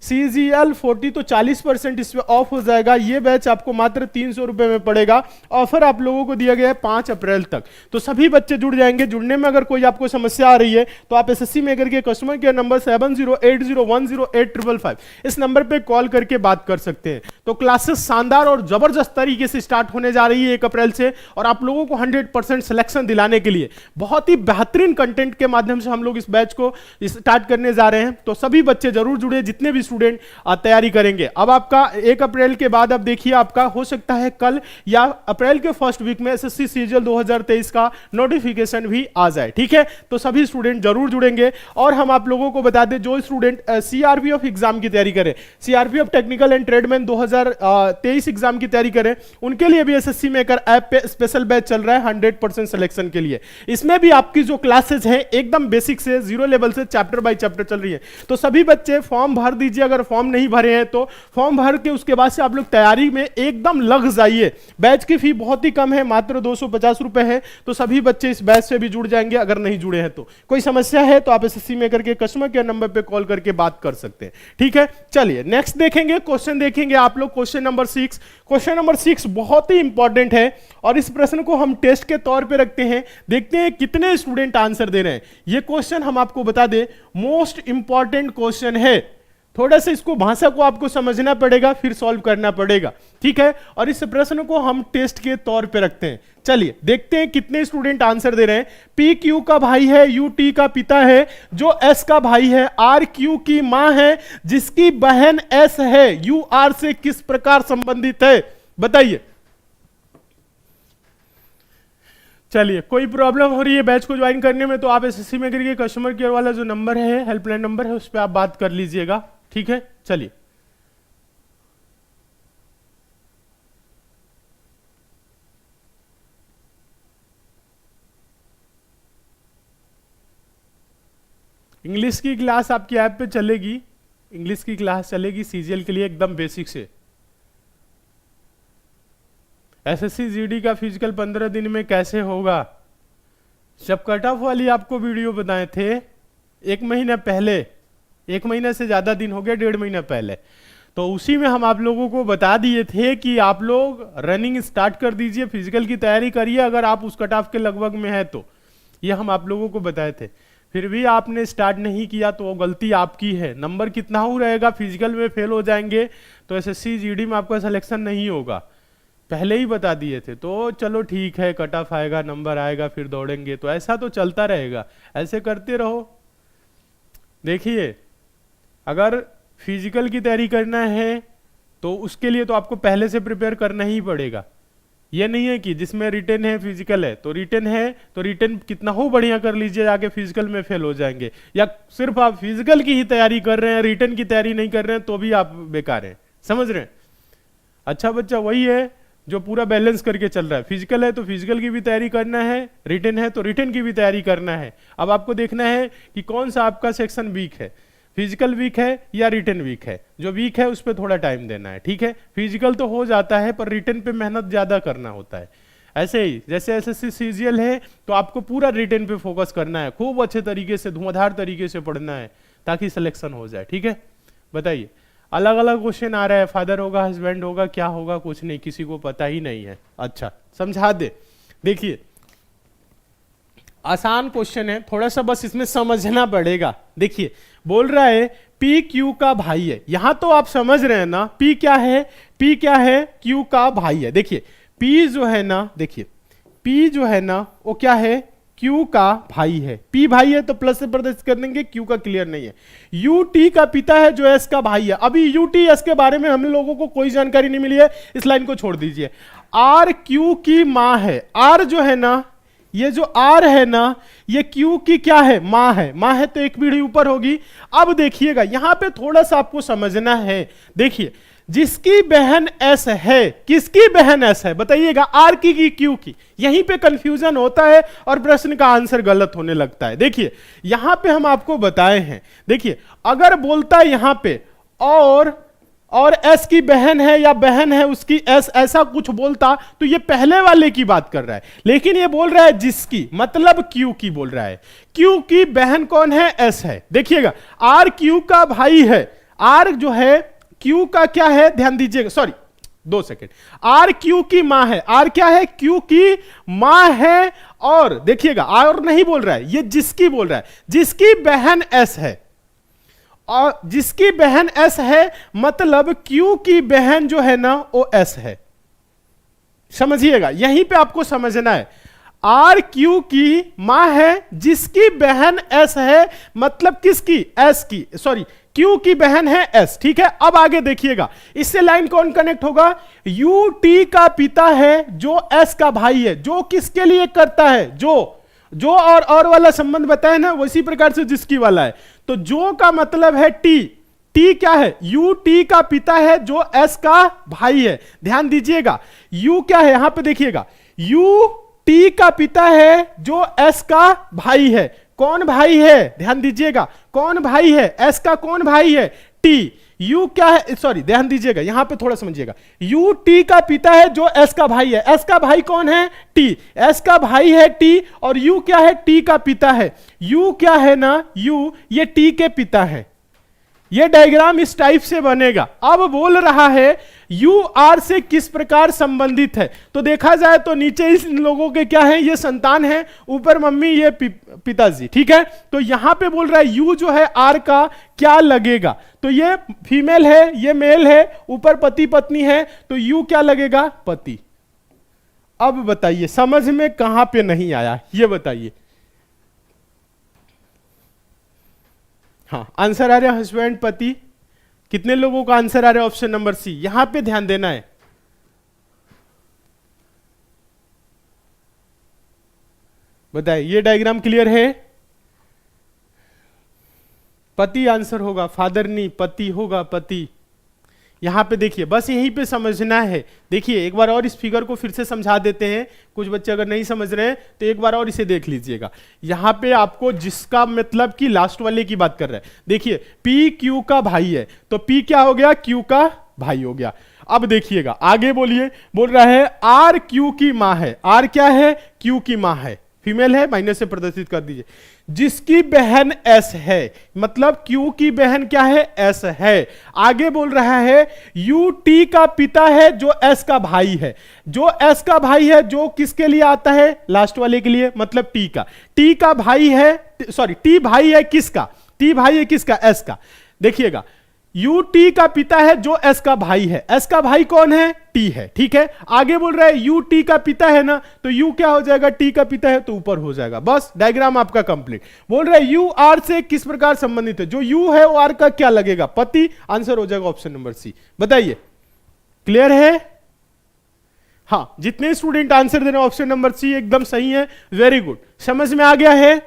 CGL 40, तो 40% इसमें ऑफ हो जाएगा। ये बैच आपको मात्र 300 रुपए में पड़ेगा। ऑफर आप लोगों को दिया गया है 5 अप्रैल तक, तो सभी बच्चे जुड़ जाएंगे। जुड़ने में अगर कोई आपको समस्या आ रही है तो आप एसएससी मेकर के कस्टमर केयर नंबर 7080100855 इस नंबर पे कॉल करके बात कर सकते हैं। तो क्लासेस शानदार और जबरदस्त तरीके से स्टार्ट होने जा रही है 1 अप्रैल से, और आप लोगों को 100% सिलेक्शन दिलाने के लिए बहुत ही बेहतरीन कंटेंट के माध्यम से हम लोग इस बैच को स्टार्ट करने जा रहे हैं। तो सभी बच्चे जरूर जुड़े, जितने भी स्टूडेंट तैयारी करेंगे। अब आपका 1 अप्रैल के बाद अब देखिए आपका हो सकता है कल या अप्रैल के फर्स्ट वीक में एसएससी सीजीएल 2023 का नोटिफिकेशन भी आ जाए, ठीक है। तो सभी स्टूडेंट जरूर जुड़ेंगे। और हम आप लोगों को बता दें, जो स्टूडेंट सीआरपीएफ एग्जाम की तैयारी करें, CRPF technical and tradesman 2023 exam की तैयारी करें, उनके लिए भी एसएससी मेकर ऐप पे स्पेशल बैच चल रहा है 100% सिलेक्शन के लिए। इसमें भी आपकी जो क्लासेस हैं एकदम बेसिक से जीरो लेवल से चैप्टर बाय चैप्टर चल रही है। तो सभी बच्चे फॉर्म भर दीजिए, अगर फॉर्म नहीं भरे हैं तो फॉर्म भर के उसके बाद से आप लोग तैयारी में एकदम लग जाइए। बैच की फी बहुत ही कम है, मात्र 250 रुपए है। तो सभी बच्चे इस बैच से भी जुड़ जाएंगे। अगर नहीं जुड़े हैं तो कोई समस्या है तो आप एसएससी मेकर के कस्टमर केयर नंबर पे कॉल करके बात कर सकते हैं, ठीक है। चलिए नेक्स्ट देखेंगे, क्वेश्चन देखेंगे आप लोग। क्वेश्चन नंबर 6, क्वेश्चन नंबर 6 बहुत ही इंपॉर्टेंट है और इस प्रश्न को हम टेस्ट के तौर पे रखते हैं, देखते हैं कितने स्टूडेंट आंसर दे रहे हैं। ये क्वेश्चन हम आपको बता दें मोस्ट इंपॉर्टेंट क्वेश्चन है। थोड़ा सा इसको भाषा को आपको समझना पड़ेगा, फिर सॉल्व करना पड़ेगा, ठीक है। और इस प्रश्न को हम टेस्ट के तौर पे रखते हैं। चलिए देखते हैं कितने स्टूडेंट आंसर दे रहे हैं। पी क्यू का भाई है, यू टी का पिता है, जो एस का भाई है, आर क्यू की मां है, जिसकी बहन एस है, यू आर से किस प्रकार संबंधित है, बताइए। चलिए, कोई प्रॉब्लम हो रही है बैच को ज्वाइन करने में तो आप एसएससी में करके कस्टमर केयर वाला जो नंबर है, हेल्पलाइन नंबर है, उस पर आप बात कर लीजिएगा, ठीक है। चलिए इंग्लिश की क्लास आपकी ऐप पे चलेगी, इंग्लिश की क्लास चलेगी सीजीएल के लिए एकदम बेसिक से। एसएससी जीडी का फिजिकल 15 दिन में कैसे होगा, जब कट ऑफ वाली आपको वीडियो बताए थे 1 महीना पहले, 1 महीना से ज्यादा दिन हो गया, 1.5 महीना पहले, तो उसी में हम आप लोगों को बता दिए थे कि आप लोग रनिंग स्टार्ट कर दीजिए, फिजिकल की तैयारी करिए अगर आप उस कट ऑफ के लगभग में है तो। ये हम आप लोगों को बताए थे, फिर भी आपने स्टार्ट नहीं किया तो वो गलती आपकी है। नंबर कितना हो रहेगा, फिजिकल में फेल हो जाएंगे तो एसएससी जीडी में आपका सिलेक्शन नहीं होगा, पहले ही बता दिए थे। तो चलो ठीक है, कट ऑफ आएगा, नंबर आएगा, फिर दौड़ेंगे, तो ऐसा तो चलता रहेगा, ऐसे करते रहो। देखिए अगर फिजिकल की तैयारी करना है तो उसके लिए तो आपको पहले से प्रिपेयर करना ही पड़ेगा। ये नहीं है कि जिसमें रिटन है फिजिकल है तो रिटन कितना हो बढ़िया कर लीजिए, आगे फिजिकल में फेल हो जाएंगे, या सिर्फ आप फिजिकल की ही तैयारी कर रहे हैं, रिटन की तैयारी नहीं कर रहे हैं तो भी आप बेकार हैं, समझ रहे हैं। अच्छा बच्चा वही है जो पूरा बैलेंस करके चल रहा है, फिजिकल है तो फिजिकल की भी तैयारी करना है, रिटन है तो रिटन की भी तैयारी करना है। अब आपको देखना है कि कौन सा आपका सेक्शन वीक है, फिजिकल वीक है या रिटन वीक है। जो वीक है उस पर थोड़ा टाइम देना है, ठीक है। फिजिकल तो हो जाता है पर रिटन पे मेहनत ज्यादा करना होता है। ऐसे ही जैसे एसएससी सीजीएल है तो आपको पूरा रिटन पे फोकस करना है, खूब अच्छे तरीके से धुआंधार तरीके से पढ़ना है ताकि सिलेक्शन हो जाए, ठीक है। बताइए, अलग अलग क्वेश्चन आ रहा है, फादर होगा, हस्बैंड होगा, क्या होगा, कुछ नहीं, किसी को पता ही नहीं है। अच्छा समझा दे, देखिए आसान क्वेश्चन है, थोड़ा सा बस इसमें समझना पड़ेगा। देखिए बोल रहा है पी क्यू का भाई है, यहां तो आप समझ रहे हैं ना, पी क्या है, पी क्या है, क्यू का भाई है। देखिए पी जो है ना, देखिए पी जो है ना वो क्या है, क्यू का भाई है। पी भाई है तो प्लस से प्रदर्शित कर देंगे, क्यू का क्लियर नहीं है। यू टी का पिता है जो एस का भाई है। अभी यू टी एस के बारे में हम लोगों को कोई जानकारी नहीं मिली है, इस लाइन को छोड़ दीजिए। आर क्यू की मां है, आर जो है ना, ये जो आर है ना, ये क्यू की क्या है, मां है। मां है तो एक पीढ़ी ऊपर होगी। अब देखिएगा यहां पे थोड़ा सा आपको समझना है। देखिए जिसकी बहन एस है, किसकी बहन एस है बताइएगा, आर की क्यू की। यहीं पे कंफ्यूजन होता है और प्रश्न का आंसर गलत होने लगता है। देखिए यहां पे हम आपको बताए हैं, देखिए अगर बोलता है यहां पे और एस की बहन है या बहन है उसकी एस, ऐसा कुछ बोलता तो ये पहले वाले की बात कर रहा है, लेकिन ये बोल रहा है जिसकी, मतलब क्यू की बोल रहा है। क्यू की बहन कौन है, एस है। देखिएगा आर क्यू का भाई है, आर जो है क्यू का क्या है, ध्यान दीजिएगा, सॉरी 2 सेकेंड, आर क्यू की मां है। आर क्या है, क्यू की मां है। और देखिएगा आर नहीं बोल रहा है, ये जिसकी बोल रहा है, जिसकी बहन एस है, और जिसकी बहन एस है मतलब क्यू की बहन जो है ना वो एस है। समझिएगा यहीं पे आपको समझना है, आर क्यू की मां है, जिसकी बहन एस है, मतलब किसकी, एस की, सॉरी Q की बहन है S, ठीक है। अब आगे देखिएगा, इससे लाइन कौन कनेक्ट होगा? U T का पिता है जो S का भाई है, जो किसके लिए करता है? जो और वाला संबंध बताया ना, उसी प्रकार से जिसकी वाला है। तो जो का मतलब है T, T क्या है? U T का पिता है जो S का भाई है। ध्यान दीजिएगा, U क्या है यहां पे देखिएगा, U T का पिता है जो S का भाई है। कौन भाई है? ध्यान दीजिएगा, कौन भाई है? S का कौन भाई है? T। U क्या है? सॉरी, ध्यान दीजिएगा, यहां पे थोड़ा समझिएगा। U T का पिता है जो S का भाई है। S का भाई कौन है? T। S का भाई है T, और U क्या है? T का पिता है। U क्या है ना, U ये T के पिता है। ये डायग्राम इस टाइप से बनेगा। अब बोल रहा है यू आर से किस प्रकार संबंधित है। तो देखा जाए तो नीचे इस लोगों के क्या है? ये संतान है, ऊपर मम्मी, ये पिताजी, ठीक है। तो यहां पे बोल रहा है यू जो है आर का क्या लगेगा? तो ये फीमेल है, ये मेल है, ऊपर पति पत्नी है, तो यू क्या लगेगा? पति। अब बताइए समझ में कहां पे नहीं आया, ये बताइए। हाँ, आंसर आ रहा है हस्बैंड, पति। कितने लोगों का आंसर आ रहा है ऑप्शन नंबर सी? यहां पे ध्यान देना है। बताइए, ये डायग्राम क्लियर है? पति आंसर होगा, फादर नहीं, पति होगा, पति। यहां पे देखिए, बस यहीं पे समझना है। देखिए एक बार और इस फिगर को फिर से समझा देते हैं, कुछ बच्चे अगर नहीं समझ रहे हैं तो एक बार और इसे देख लीजिएगा। यहां पे आपको जिसका मतलब कि लास्ट वाले की बात कर रहा है, देखिए पी क्यू का भाई है, तो पी क्या हो गया? क्यू का भाई हो गया। अब देखिएगा आगे, बोलिए, बोल रहा है आर क्यू की मां है। आर क्या है? क्यू की मां है, फीमेल है, माइनस से प्रदर्शित कर दीजिए। जिसकी बहन एस है, मतलब क्यू की बहन क्या है? एस है। आगे बोल रहा है यू टी का पिता है जो एस का भाई है। जो एस का भाई है, जो किसके लिए आता है? लास्ट वाले के लिए, मतलब टी का। टी का भाई है, सॉरी टी भाई है किसका? टी भाई है किसका? एस का। देखिएगा, यू टी का पिता है जो एस का भाई है। एस का भाई कौन है? टी है, ठीक है। आगे बोल रहा है यू टी का पिता है ना, तो यू क्या हो जाएगा? टी का पिता है तो ऊपर हो जाएगा। बस डायग्राम आपका कंप्लीट। बोल रहा है यू आर से किस प्रकार संबंधित है? जो यू है वो आर का क्या लगेगा? पति। आंसर हो जाएगा ऑप्शन नंबर सी। बताइए, क्लियर है? हाँ, जितने स्टूडेंट आंसर दे रहे हैं ऑप्शन नंबर सी एकदम सही है, वेरी गुड। समझ में आ गया है?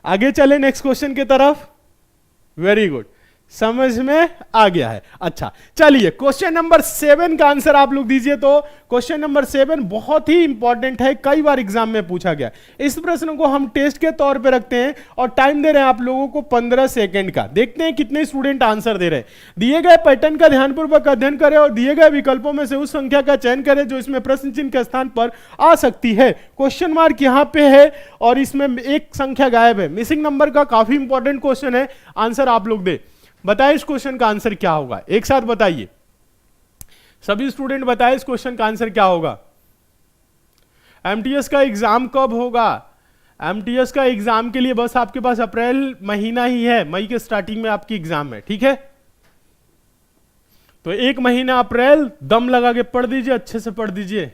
आगे चले नेक्स्ट क्वेश्चन की तरफ। वेरी गुड, समझ में आ गया है। अच्छा चलिए, क्वेश्चन नंबर 7 का आंसर आप लोग दीजिए। तो क्वेश्चन नंबर 7 बहुत ही इंपॉर्टेंट है, कई बार एग्जाम में पूछा गया। इस प्रश्न को हम टेस्ट के तौर पे रखते हैं और टाइम दे रहे हैं आप लोगों को 15 सेकंड का। देखते हैं कितने स्टूडेंट आंसर दे रहे हैं। दिए गए पैटर्न का ध्यानपूर्वक अध्ययन करें और दिए गए विकल्पों में से उस संख्या का चयन करें जो इसमें प्रश्न चिन्ह के स्थान पर आ सकती है। क्वेश्चन मार्क यहां पे है और इसमें एक संख्या गायब है, मिसिंग नंबर का। काफी इंपॉर्टेंट क्वेश्चन है, आंसर आप लोग दे। बताइए इस क्वेश्चन का आंसर क्या होगा, एक साथ बताइए। सभी स्टूडेंट बताइए इस क्वेश्चन का आंसर क्या होगा। एमटीएस का एग्जाम कब होगा? एमटीएस का एग्जाम के लिए बस आपके पास अप्रैल महीना ही है, मई के स्टार्टिंग में आपकी एग्जाम है, ठीक है। तो एक महीना अप्रैल दम लगा के पढ़ दीजिए, अच्छे से पढ़ दीजिए।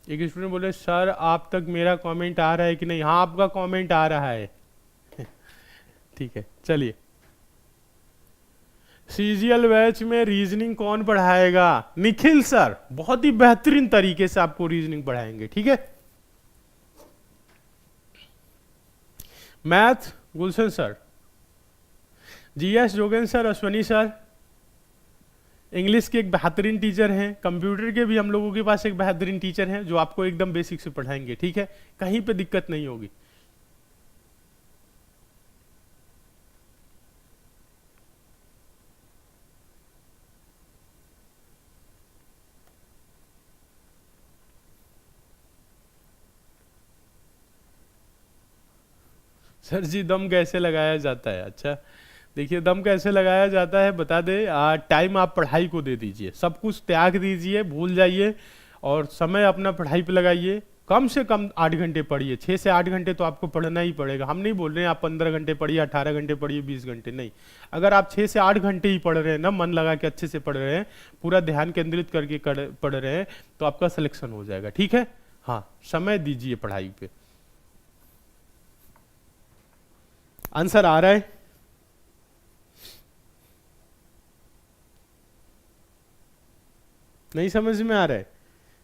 एक स्टूडेंट बोले सर आप तक मेरा कमेंट आ रहा है कि नहीं? हाँ, आपका कमेंट आ रहा है। ठीक है, चलिए। सीजीएल बैच में रीजनिंग कौन पढ़ाएगा? निखिल सर बहुत ही बेहतरीन तरीके से आपको रीजनिंग पढ़ाएंगे, ठीक है। Math Gulshan sir, GS Jogendra sir, Ashwani sir. English के एक बेहतरीन टीचर हैं, कंप्यूटर के भी हम लोगों के पास एक बेहतरीन टीचर हैं जो आपको एकदम बेसिक से पढ़ाएंगे, ठीक है। कहीं पे दिक्कत नहीं होगी। सर जी दम कैसे लगाया जाता है? अच्छा देखिए, दम कैसे लगाया जाता है बता दे। टाइम आप पढ़ाई को दे दीजिए, सब कुछ त्याग दीजिए, भूल जाइए और समय अपना पढ़ाई पे लगाइए। कम से कम 8 घंटे पढ़िए, 6 से 8 घंटे तो आपको पढ़ना ही पड़ेगा। हम नहीं बोल रहे हैं आप 15 घंटे पढ़िए, 18 घंटे पढ़िए, 20 घंटे नहीं। अगर आप 6 से 8 घंटे ही पढ़ रहे हैं ना, मन लगा के अच्छे से पढ़ रहे हैं, पूरा ध्यान केंद्रित करके पढ़ रहे हैं, तो आपका सिलेक्शन हो जाएगा, ठीक है। हाँ, समय दीजिए पढ़ाई पे। आंसर आ रहा है? नहीं समझ में आ रहा है?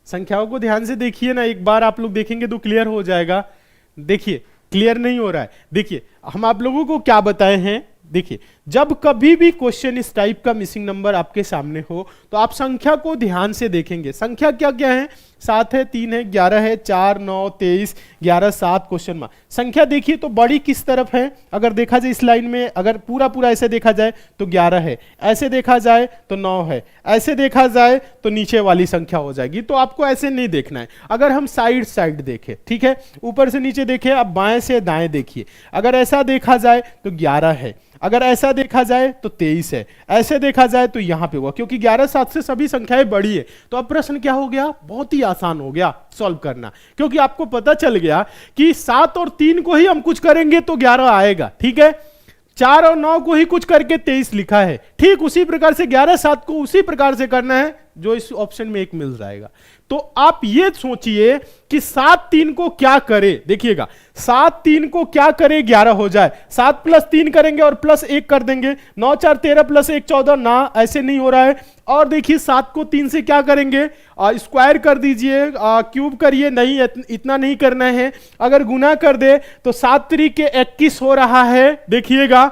संख्याओं को ध्यान से देखिए ना, एक बार आप लोग देखेंगे तो क्लियर हो जाएगा। देखिए क्लियर नहीं हो रहा है। देखिए हम आप लोगों को क्या बताए हैं, देखिए जब कभी भी क्वेश्चन इस टाइप का मिसिंग नंबर आपके सामने हो तो आप संख्या को ध्यान से देखेंगे। संख्या क्या क्या है? 7 है, 3 है, 11 है, 4, 9, 23, 11, 7 क्वेश्चन मार्क। संख्या देखिए तो बड़ी किस तरफ है? अगर देखा जाए इस लाइन में, अगर पूरा पूरा ऐसे देखा जाए तो 11 है, ऐसे देखा जाए तो 9 है, ऐसे देखा जाए तो नीचे वाली संख्या हो जाएगी। तो आपको ऐसे नहीं देखना है। अगर हम साइड साइड देखें, ठीक है, ऊपर से नीचे देखें, अब बाएं से दाएं देखिए। अगर ऐसा देखा जाए तो 11 है, अगर ऐसा देखा जाए तो 23 है, ऐसे देखा जाए तो यहां पे हुआ, क्योंकि 11 7 से सभी संख्याएं बड़ी है। तो अब प्रश्न क्या हो गया? बहुत ही आसान हो गया सॉल्व करना, क्योंकि आपको पता चल गया कि 7 और 3 को ही हम कुछ करेंगे तो 11 आएगा, ठीक है। 4 और 9 को ही कुछ करके 23 लिखा है, ठीक उसी प्रकार से 11 7 को उसी प्रकार से करना है जो इस ऑप्शन में एक मिल जाएगा। तो आप ये सोचिए कि 7 3 को क्या करे, देखिएगा 7 3 को क्या करे 11 हो जाए। 7 प्लस 3 करेंगे और प्लस 1 कर देंगे, 9 4 13 प्लस 1 14, ना ऐसे नहीं हो रहा है। और देखिए 7 को 3 से क्या करेंगे? स्क्वायर कर दीजिए, क्यूब करिए, नहीं इतना नहीं करना है। अगर गुना कर दे तो 7 3 के 21 हो रहा है, देखिएगा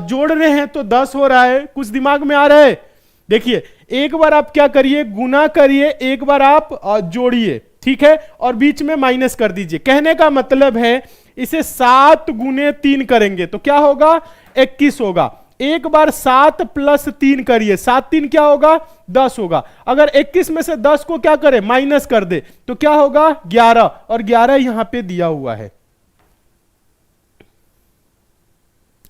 जोड़ रहे हैं तो 10 हो रहा है। कुछ दिमाग में आ रहा है? देखिए एक बार आप क्या करिए, गुना करिए, एक बार आप जोड़िए, ठीक है, और बीच में माइनस कर दीजिए। कहने का मतलब है इसे 7 गुने 3 करेंगे तो क्या होगा? 21 होगा। एक बार 7 प्लस 3 करिए, 7 3 क्या होगा? 10 होगा। अगर 21 में से 10 को क्या करे? माइनस कर दे तो क्या होगा? 11, और 11 यहां पे दिया हुआ है।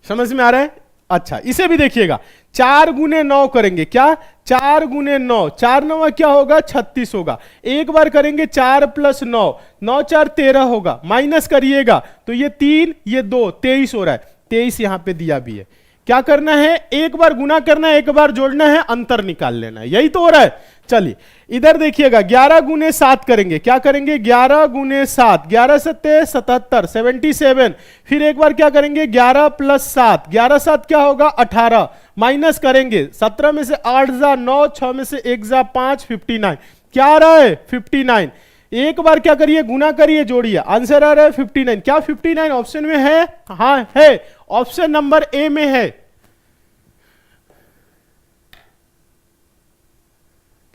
समझ में आ रहा है? अच्छा, इसे भी देखिएगा, 4 गुने 9 करेंगे, क्या? 4 गुने 9, 4 9 क्या होगा? 36 होगा। एक बार करेंगे 4 प्लस 9, 9 4 13 होगा, माइनस करिएगा तो ये 3 ये 2 23 हो रहा है। 23 यहां पे दिया भी है। क्या करना है? एक बार गुना करना है, एक बार जोड़ना है, अंतर निकाल लेना है, यही तो हो रहा है। चलिए इधर देखिएगा, 11 गुने 7 करेंगे, क्या करेंगे? 11 गुने 7, 11 7 77 77। फिर एक बार क्या करेंगे? 11 प्लस 7, 11 7 क्या होगा? 18, माइनस करेंगे, 17 में से 8 जा 9, 6 में से 1 जा 5, 59। क्या आ रहा है? 59। एक बार क्या करिए? गुना करिए, जोड़िए, आंसर आ रहा है 59। क्या 59 ऑप्शन में है? हाँ है, ऑप्शन नंबर ए में है।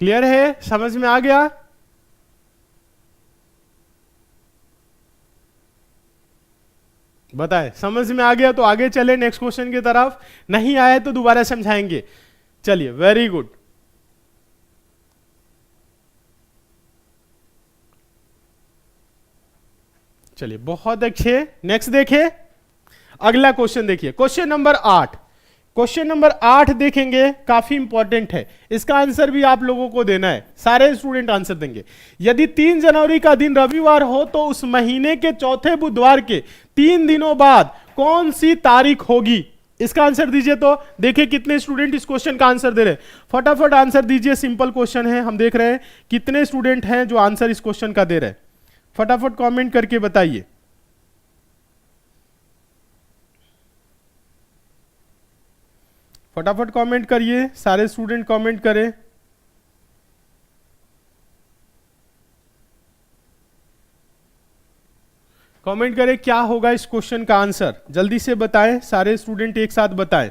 क्लियर है? समझ में आ गया? बताए समझ में आ गया तो आगे चले नेक्स्ट क्वेश्चन की तरफ, नहीं आया तो दोबारा समझाएंगे। चलिए, वेरी गुड। चलिए बहुत अच्छे, नेक्स्ट देखिए, अगला क्वेश्चन देखिए, क्वेश्चन नंबर 8। क्वेश्चन नंबर 8 देखेंगे, काफी इंपॉर्टेंट है, इसका आंसर भी आप लोगों को देना है, सारे स्टूडेंट आंसर देंगे। यदि 3 जनवरी का दिन रविवार हो तो उस महीने के चौथे बुधवार के 3 दिनों बाद कौन सी तारीख होगी? इसका आंसर दीजिए। तो देखिए कितने स्टूडेंट इस क्वेश्चन का आंसर दे रहे हैं, फटाफट आंसर दीजिए। सिंपल क्वेश्चन है, हम देख रहे हैं कितने स्टूडेंट हैं जो आंसर इस क्वेश्चन का दे रहे हैं। फटाफट कमेंट करके बताइए। फटाफट कमेंट करिए, सारे स्टूडेंट कमेंट करें। कमेंट करें क्या होगा इस क्वेश्चन का आंसर, जल्दी से बताएं, सारे स्टूडेंट एक साथ बताएं।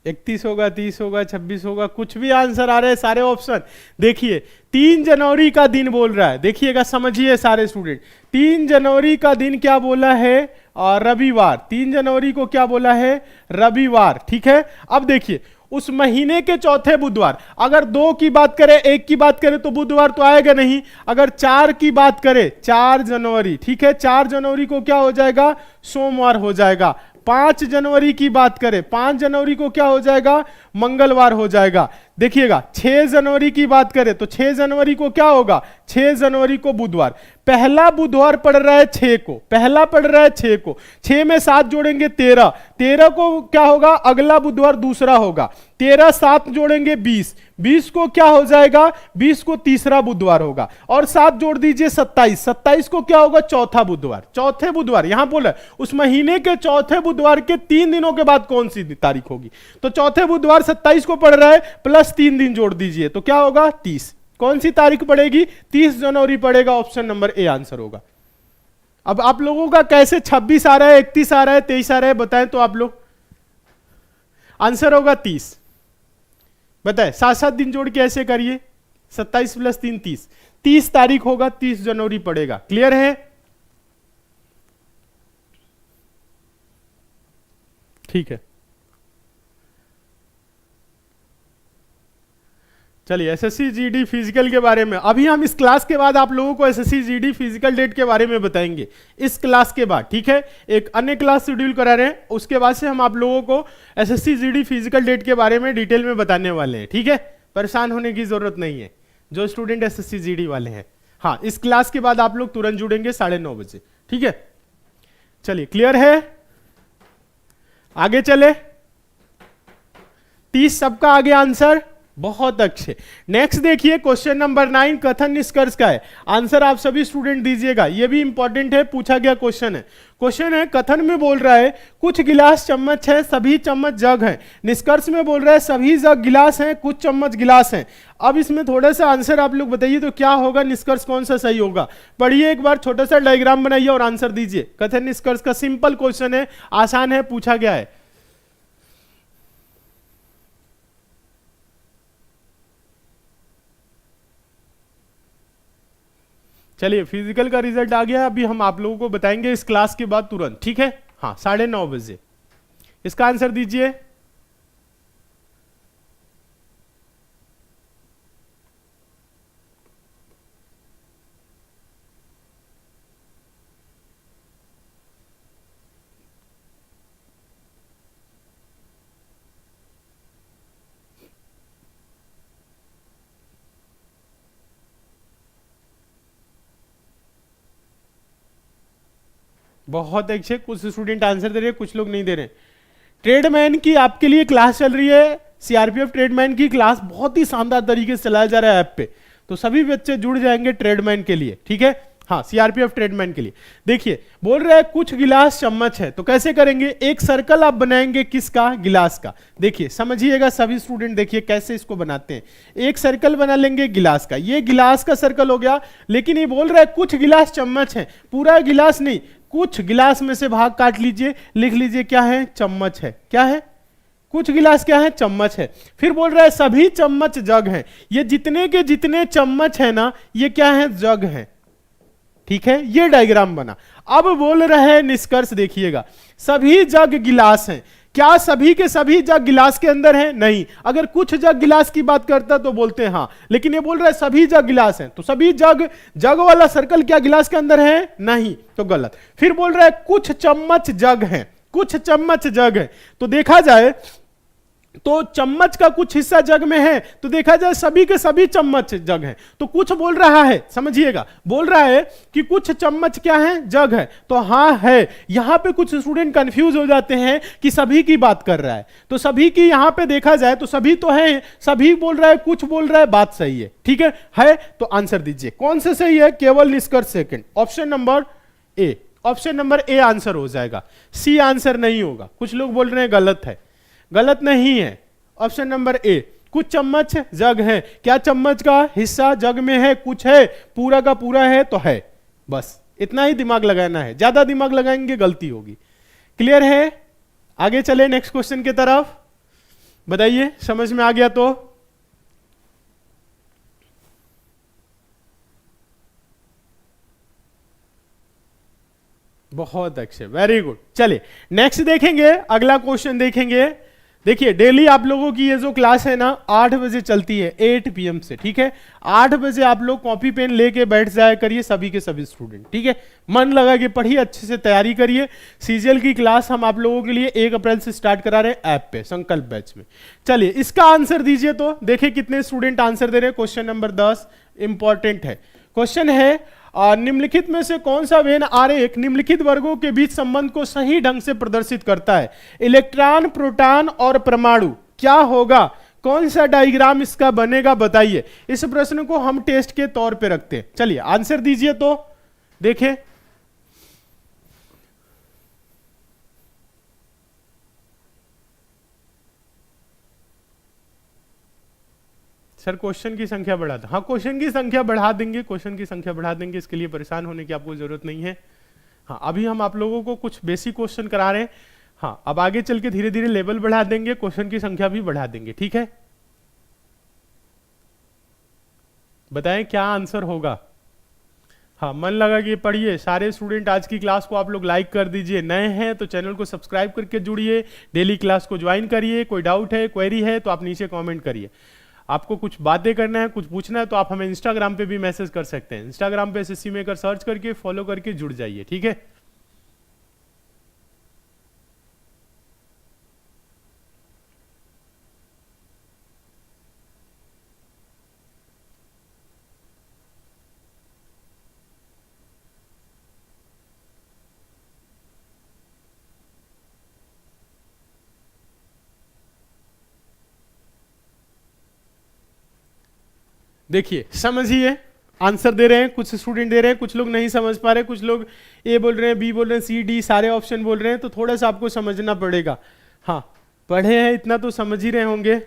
इकतीस होगा, 30 होगा, 26 होगा, कुछ भी आंसर आ रहे हैं, सारे ऑप्शन देखिए। 3 जनवरी का दिन बोल रहा है, देखिएगा, समझिए सारे स्टूडेंट। 3 जनवरी का दिन क्या बोला है? और रविवार। 3 जनवरी को क्या बोला है? रविवार, ठीक है। अब देखिए उस महीने के चौथे बुधवार, अगर 2 की बात करें, 1 की बात करें तो बुधवार तो आएगा नहीं। अगर 4 की बात करें, 4 जनवरी, ठीक है, 4 जनवरी को क्या हो जाएगा? सोमवार हो जाएगा। 5 जनवरी की बात करें, 5 जनवरी को क्या हो जाएगा, मंगलवार हो जाएगा। देखिएगा 6 जनवरी की बात करें तो 6 जनवरी को क्या होगा, 6 जनवरी को बुधवार। पहला बुधवार पड़ रहा है 6 को, पहला पड़ रहा है 6 को, 6 में 7 जोड़ेंगे 13, 13 को क्या होगा, अगला बुधवार दूसरा होगा। 13 7 जोड़ेंगे 20, 20 को क्या हो जाएगा, 20 को तीसरा बुधवार होगा। और 7 जोड़ दीजिए 27, 27 को क्या होगा, चौथा बुधवार। चौथे बुधवार यहां बोला उस महीने के चौथे बुधवार के 3 दिनों के बाद कौन सी तारीख होगी, तो चौथे बुधवार 27 को पड़ रहा है, प्लस 3 दिन जोड़ दीजिए तो क्या होगा 30। कौन सी तारीख पड़ेगी, 30 जनवरी पड़ेगा। ऑप्शन नंबर ए आंसर होगा। अब आप लोगों का कैसे 26 आ रहा है, 31 आ रहा है, 23 आ रहा है, बताएं तो आप लोग। आंसर होगा 30। बताएं, 7-7 दिन जोड़ के ऐसे करिए, 27 प्लस 3 30, 30 तारीख होगा, 30 जनवरी पड़ेगा। क्लियर है, ठीक है। चलिए एसएससी जीडी फिजिकल के बारे में अभी हम इस क्लास के बाद आप लोगों को एसएससी जीडी फिजिकल डेट के बारे में बताएंगे इस क्लास के बाद, ठीक है। एक अन्य क्लास शेड्यूल करा रहे हैं, उसके बाद से हम आप लोगों को एसएससी जीडी फिजिकल डेट के बारे में डिटेल में बताने वाले हैं, ठीक है। परेशान होने की जरूरत नहीं है जो स्टूडेंट एसएससी जीडी वाले हैं। हाँ, इस क्लास के बाद आप लोग तुरंत जुड़ेंगे 9:30 बजे, ठीक है। चलिए क्लियर है, आगे चले। 30 सबका आगे आंसर, बहुत अच्छे। नेक्स्ट देखिए क्वेश्चन नंबर 9 कथन निष्कर्ष का है। आंसर आप सभी स्टूडेंट दीजिएगा, ये भी इंपॉर्टेंट है, पूछा गया क्वेश्चन है। क्वेश्चन है कथन में बोल रहा है कुछ गिलास चम्मच है, सभी चम्मच जग हैं। निष्कर्ष में बोल रहा है सभी जग गिलास हैं, कुछ चम्मच गिलास हैं। अब इसमें थोड़ा सा आंसर आप लोग बताइए तो क्या होगा, निष्कर्ष कौन सा सही होगा। पढ़िए एक बार, छोटा सा डायग्राम बनाइए और आंसर दीजिए। कथन निष्कर्ष का सिंपल क्वेश्चन है, आसान है, पूछा गया है। चलिए फिजिकल का रिजल्ट आ गया, अभी हम आप लोगों को बताएंगे इस क्लास के बाद तुरंत, ठीक है। हाँ 9:30 बजे इसका आंसर दीजिए। बहुत अच्छे, कुछ स्टूडेंट आंसर दे रहे हैं, कुछ लोग नहीं दे रहे। ट्रेडमैन की आपके लिए क्लास चल रही है, सीआरपीएफ ट्रेडमैन की क्लास बहुत ही शानदार तरीके से चलाया जा रहा है ऐप पे, तो सभी बच्चे जुड़ जाएंगे ट्रेडमैन के लिए, ठीक है। हाँ सीआरपीएफ ट्रेडमैन के लिए। देखिए बोल रहा है कुछ गिलास चम्मच है, तो कैसे करेंगे, एक सर्कल आप बनाएंगे किसका, गिलास का। देखिए समझिएगा सभी स्टूडेंट, देखिए कैसे इसको बनाते हैं। एक सर्कल बना लेंगे गिलास का, ये गिलास का सर्कल हो गया, लेकिन ये बोल रहा है कुछ गिलास चम्मच है, पूरा गिलास नहीं, कुछ गिलास में से भाग काट लीजिए, लिख लीजिए क्या है, चम्मच है। क्या है, कुछ गिलास क्या है, चम्मच है। फिर बोल रहा है सभी चम्मच जग हैं, ये जितने के जितने चम्मच है ना, ये क्या है, जग है, ठीक है। ये डायग्राम बना। अब बोल रहे हैं निष्कर्ष, देखिएगा सभी जग गिलास हैं। क्या सभी के सभी जग गिलास के अंदर हैं, नहीं। अगर कुछ जग गिलास की बात करता तो बोलते हैं हाँ, लेकिन ये बोल रहा है सभी जग गिलास हैं, तो सभी जग, जग वाला सर्कल क्या गिलास के अंदर है, नहीं, तो गलत। फिर बोल रहा है कुछ चम्मच जग हैं, कुछ चम्मच जग है, तो देखा जाए तो चम्मच का कुछ हिस्सा जग में है, तो देखा जाए सभी के सभी चम्मच जग हैं। तो कुछ बोल रहा है, समझिएगा, बोल रहा है कि कुछ चम्मच क्या है, जग है, तो हाँ है। यहां पे कुछ स्टूडेंट कंफ्यूज हो जाते हैं कि सभी की बात कर रहा है, तो सभी की यहां पे देखा जाए तो सभी तो है, सभी बोल रहा है, कुछ बोल रहा है, बात सही है, ठीक है। तो आंसर दीजिए कौन से सही है, केवल निष्कर्ष second, option number A. Option number A answer हो जाएगा, सी आंसर नहीं होगा। कुछ लोग बोल रहे हैं गलत है, गलत नहीं है, ऑप्शन नंबर ए। कुछ चम्मच जग है, क्या चम्मच का हिस्सा जग में है, कुछ है, पूरा का पूरा है, तो है। बस इतना ही दिमाग लगाना है, ज्यादा दिमाग लगाएंगे गलती होगी। क्लियर है, आगे चले नेक्स्ट क्वेश्चन की तरफ। बताइए समझ में आ गया तो। बहुत अच्छे, वेरी गुड। चलिए नेक्स्ट देखेंगे, अगला क्वेश्चन देखेंगे। देखिए डेली आप लोगों की ये जो क्लास है ना 8 बजे चलती है, 8 PM से, ठीक है। 8 बजे आप लोग कॉपी पेन लेके बैठ जाया करिए सभी के सभी स्टूडेंट, ठीक है। मन लगा के पढ़िए, अच्छे से तैयारी करिए। सीजीएल की क्लास हम आप लोगों के लिए 1 अप्रैल से स्टार्ट करा रहे हैं ऐप पे, संकल्प बैच में। चलिए इसका आंसर दीजिए, तो देखिए कितने स्टूडेंट आंसर दे रहे हैं। क्वेश्चन नंबर 10 इंपॉर्टेंट है। क्वेश्चन है निम्नलिखित में से कौन सा वेन आरेख निम्नलिखित वर्गों के बीच संबंध को सही ढंग से प्रदर्शित करता है। इलेक्ट्रॉन, प्रोटॉन और परमाणु क्या होगा, कौन सा डायग्राम इसका बनेगा बताइए। इस प्रश्न को हम टेस्ट के तौर पे रखते हैं। चलिए आंसर दीजिए, तो देखें सर क्वेश्चन की संख्या बढ़ा दो। हाँ क्वेश्चन की संख्या बढ़ा देंगे, क्वेश्चन की संख्या बढ़ा देंगे, इसके लिए परेशान होने की आपको जरूरत नहीं है। हाँ अभी हम आप लोगों को कुछ बेसिक क्वेश्चन करा रहे हैं। हाँ अब आगे चल के धीरे धीरे लेवल बढ़ा देंगे, क्वेश्चन की संख्या भी बढ़ा देंगे, ठीक है। बताएं क्या आंसर होगा। हाँ मन लगा कि पढ़िए सारे स्टूडेंट। आज की क्लास को आप लोग लाइक कर दीजिए, नए हैं तो चैनल को सब्सक्राइब करके जुड़िए, डेली क्लास को ज्वाइन करिए। कोई डाउट है, क्वेरी है तो आप नीचे कमेंट करिए। आपको कुछ बातें करना है, कुछ पूछना है तो आप हमें इंस्टाग्राम पे भी मैसेज कर सकते हैं। इंस्टाग्राम पे एसएससी मेकर सर्च करके फॉलो करके जुड़ जाइए, ठीक है। देखिए समझिए, आंसर दे रहे हैं कुछ स्टूडेंट, दे रहे हैं कुछ लोग नहीं समझ पा रहे, कुछ लोग ए बोल रहे हैं, बी बोल रहे हैं, सी डी सारे ऑप्शन बोल रहे हैं, तो थोड़ा सा आपको समझना पड़ेगा। हाँ पढ़े हैं इतना तो समझ ही रहे होंगे।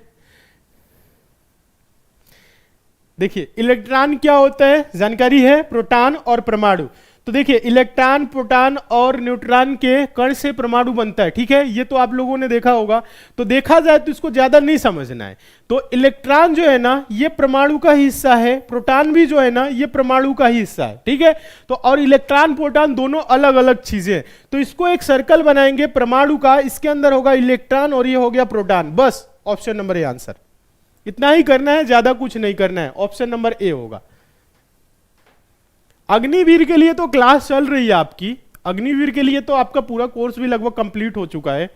देखिए इलेक्ट्रॉन क्या होता है जानकारी है, प्रोटॉन और परमाणु। तो देखिए इलेक्ट्रॉन, प्रोटॉन और न्यूट्रॉन के कण से परमाणु बनता है, ठीक है। ये तो आप लोगों ने देखा होगा, तो देखा जाए तो इसको ज्यादा नहीं समझना है। तो इलेक्ट्रॉन जो है ना ये परमाणु का हिस्सा है, प्रोटॉन भी जो है ना ये परमाणु का ही हिस्सा है, ठीक है। तो और इलेक्ट्रॉन प्रोटॉन दोनों अलग अलग चीजें हैं। तो इसको एक सर्कल बनाएंगे परमाणु का, इसके अंदर होगा इलेक्ट्रॉन और ये हो गया प्रोटॉन। बस ऑप्शन नंबर ए आंसर, इतना ही करना है, ज्यादा कुछ नहीं करना है। ऑप्शन नंबर ए होगा। अग्निवीर के लिए तो क्लास चल रही है आपकी, अग्निवीर के लिए तो आपका पूरा कोर्स भी लगभग कंप्लीट हो चुका है।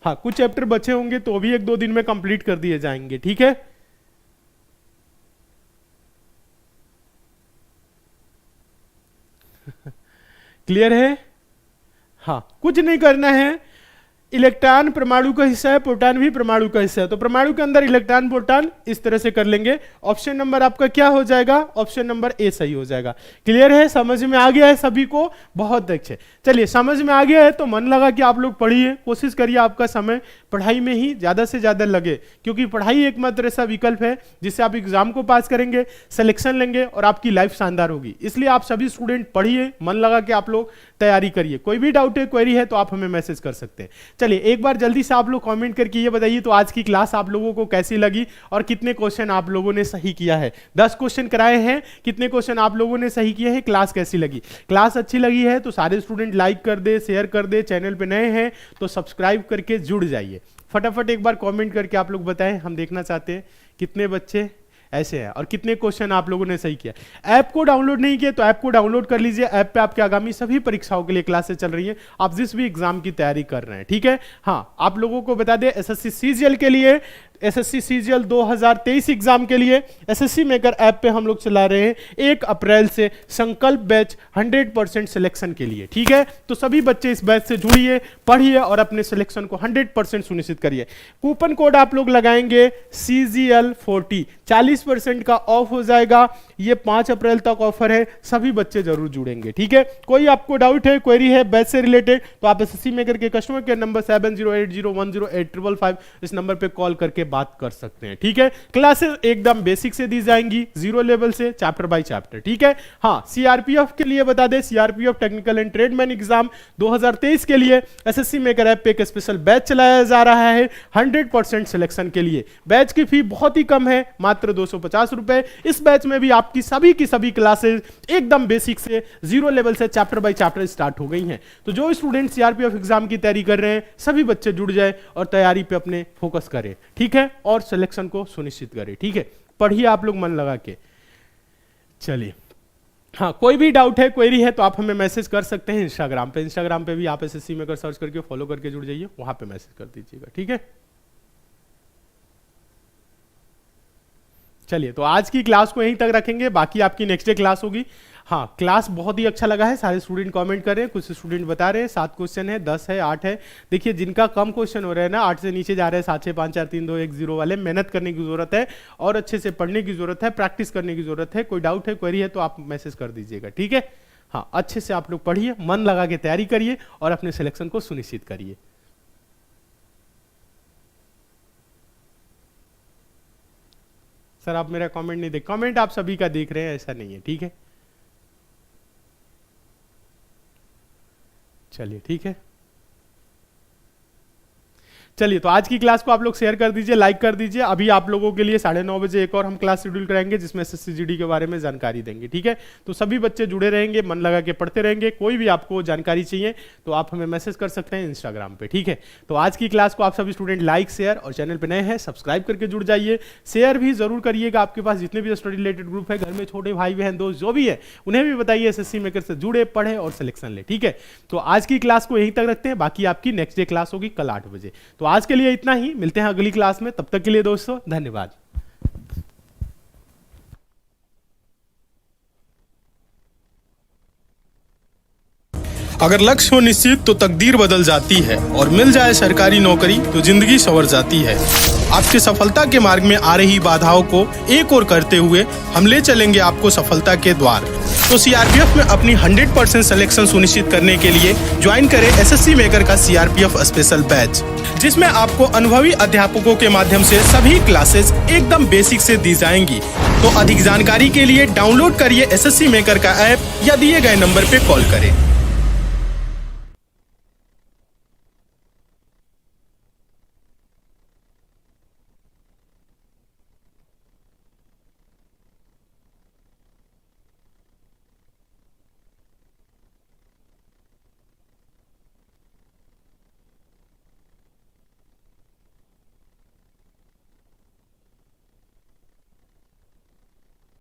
हाँ कुछ चैप्टर बचे होंगे तो भी 1-2 दिन में कंप्लीट कर दिए जाएंगे, ठीक है। क्लियर है। हाँ कुछ नहीं करना है, इलेक्ट्रॉन परमाणु का हिस्सा है, प्रोटॉन भी परमाणु का हिस्सा है। तो परमाणु के अंदर इलेक्ट्रॉन प्रोटॉन इस तरह से कर लेंगे। ऑप्शन नंबर आपका क्या हो जाएगा, ऑप्शन नंबर ए सही हो जाएगा। क्लियर है, समझ में आ गया है सभी को, बहुत अच्छे। चलिए समझ में आ गया है तो मन लगा कि आप लोग पढ़िए, कोशिश करिए आपका समय पढ़ाई में ही ज्यादा से ज्यादा लगे, क्योंकि पढ़ाई एकमात्र ऐसा विकल्प है जिससे आप एग्जाम को पास करेंगे, सिलेक्शन लेंगे और आपकी लाइफ शानदार होगी। इसलिए आप सभी स्टूडेंट पढ़िए, मन लगा के आप लोग तैयारी करिए। कोई भी डाउट है, क्वेरी है तो आप हमें मैसेज कर सकते हैं। चलिए एक बार जल्दी से आप लोग कमेंट करके ये बताइए तो आज की क्लास आप लोगों को कैसी लगी और कितने क्वेश्चन आप लोगों ने सही किया है। 10 क्वेश्चन कराए हैं, कितने क्वेश्चन आप लोगों ने सही किए हैं, क्लास कैसी लगी। क्लास अच्छी लगी है तो सारे स्टूडेंट लाइक कर दे, शेयर कर दे, चैनल पे नए हैं तो सब्सक्राइब करके जुड़ जाइए। फटाफट एक बार कमेंट करके आप लोग बताएं, हम देखना चाहते हैं कितने बच्चे ऐसे हैं और कितने क्वेश्चन आप लोगों ने सही किया। ऐप को डाउनलोड नहीं किया तो ऐप को डाउनलोड कर लीजिए। ऐप पे आपके आगामी सभी परीक्षाओं के लिए क्लासेस चल रही हैं, आप जिस भी एग्जाम की तैयारी कर रहे हैं, ठीक है। हाँ आप लोगों को बता दें एसएससी सीजीएल के लिए, एसएससी सीजीएल 2023 एग्जाम के लिए एसएससी मेकर ऐप पे हम लोग चला रहे हैं 1 अप्रैल से संकल्प बैच 100% सिलेक्शन के लिए, ठीक है। तो सभी बच्चे इस बैच से जुड़िए, पढ़िए और अपने सिलेक्शन को 100% सुनिश्चित करिए। कूपन कोड आप लोग लगाएंगे CGL40, 40% का ऑफ हो जाएगा। ये 5 अप्रैल तक ऑफर है, सभी बच्चे जरूर जुड़ेंगे, ठीक है। कोई आपको डाउट है, क्वेरी है बैच से रिलेटेड तो आप एसएससी मेकर के कस्टमर केयर नंबर 7080108555 इस नंबर पे कॉल करके बात कर सकते हैं। ठीक है, क्लासेस एकदम बेसिक से दी जाएंगी, 0 लेवल से, चैप्टर बाय चैप्टर। ठीक है, हाँ, सीआरपीएफ के लिए बता दें, CRPF technical and tradesman exam 2023 के लिए एसएससी मेकर ऐप पे एक स्पेशल बैच चलाया जा रहा है 100% सिलेक्शन के लिए। बैच की फी बहुत ही कम है, मात्र 250 रुपए। इस बैच में भी आपकी सभी की सभी क्लासेस एकदम बेसिक से, 0 लेवल से, चैप्टर बाय चैप्टर स्टार्ट हो गई हैं। तो जो स्टूडेंट सीआरपीएफ एग्जाम की तैयारी कर रहे हैं, सभी बच्चे जुड़ जाए और तैयारी पे अपने फोकस करें। ठीक है, और सिलेक्शन को सुनिश्चित करें। ठीक है, पढ़िए आप लोग मन लगा के। चलिए, हाँ, कोई भी डाउट है, क्वेरी है तो आप हमें मैसेज कर सकते हैं इंस्टाग्राम पे। इंस्टाग्राम पे भी आप एसएससी मेकर सर्च करके फॉलो करके जुड़ जाइए, वहां पे मैसेज कर दीजिएगा। ठीक है, चलिए, तो आज की क्लास को यहीं तक रखेंगे, बाकी आपकी नेक्स्ट डे क्लास होगी। हाँ, क्लास बहुत ही अच्छा लगा है, सारे स्टूडेंट कमेंट कर रहे हैं, कुछ स्टूडेंट बता रहे हैं 7 क्वेश्चन है, 10 है, 8 है। देखिए, जिनका कम क्वेश्चन हो रहे हैं ना, 8 से नीचे जा रहे हैं, 7, 6, 5, 4, 3, 2, 1, 0 वाले, मेहनत करने की जरूरत है और अच्छे से पढ़ने की जरूरत है, प्रैक्टिस करने की जरूरत है। कोई डाउट है, क्वेरी है तो आप मैसेज कर दीजिएगा। ठीक है, हाँ, अच्छे से आप लोग पढ़िए, मन लगा के तैयारी करिए और अपने सिलेक्शन को सुनिश्चित करिए। सर, आप मेरा कमेंट नहीं देख, कमेंट आप सभी का देख रहे हैं, ऐसा नहीं है। ठीक है, चलिए, ठीक है, चलिए, तो आज की क्लास को आप लोग शेयर कर दीजिए, लाइक कर दीजिए। अभी आप लोगों के लिए 9:30 बजे एक और हम क्लास शेड्यूल कराएंगे जिसमें एसएससी के बारे में जानकारी देंगे। ठीक है, तो सभी बच्चे जुड़े रहेंगे, मन लगा के पढ़ते रहेंगे। कोई भी आपको जानकारी चाहिए तो आप हमें मैसेज कर सकते हैं इंस्टाग्राम पे। ठीक है, तो आज की क्लास को आप सभी स्टूडेंट लाइक, शेयर और चैनल पे नए हैं सब्सक्राइब करके जुड़ जाइए। शेयर भी जरूर करिएगा, आपके पास जितने भी स्टडी रिलेटेड ग्रुप है, घर में छोटे भाई बहन दोस्त जो भी है, उन्हें भी बताइए एसएससी मेकर से जुड़े, पढ़े और सिलेक्शन ले। ठीक है, तो आज की क्लास को यहीं तक रखते हैं, बाकी आपकी नेक्स्ट डे क्लास होगी कल 8 बजे। तो आज के लिए इतना ही, मिलते हैं अगली क्लास में, तब तक के लिए दोस्तों धन्यवाद। अगर लक्ष्य हो निश्चित तो तकदीर बदल जाती है और मिल जाए सरकारी नौकरी तो जिंदगी संवर जाती है। आपके सफलता के मार्ग में आ रही बाधाओं को एक और करते हुए हम ले चलेंगे आपको सफलता के द्वार। तो सीआरपीएफ में अपनी 100% सिलेक्शन सुनिश्चित करने के लिए ज्वाइन करें एसएससी मेकर का सीआरपीएफ स्पेशल बैच, जिसमें आपको अनुभवी अध्यापकों के माध्यम से सभी क्लासेस एकदम बेसिक से दी जाएंगी। तो अधिक जानकारी के लिए डाउनलोड करिए एसएससी मेकर का ऐप या दिए गए नंबर पे कॉल करें।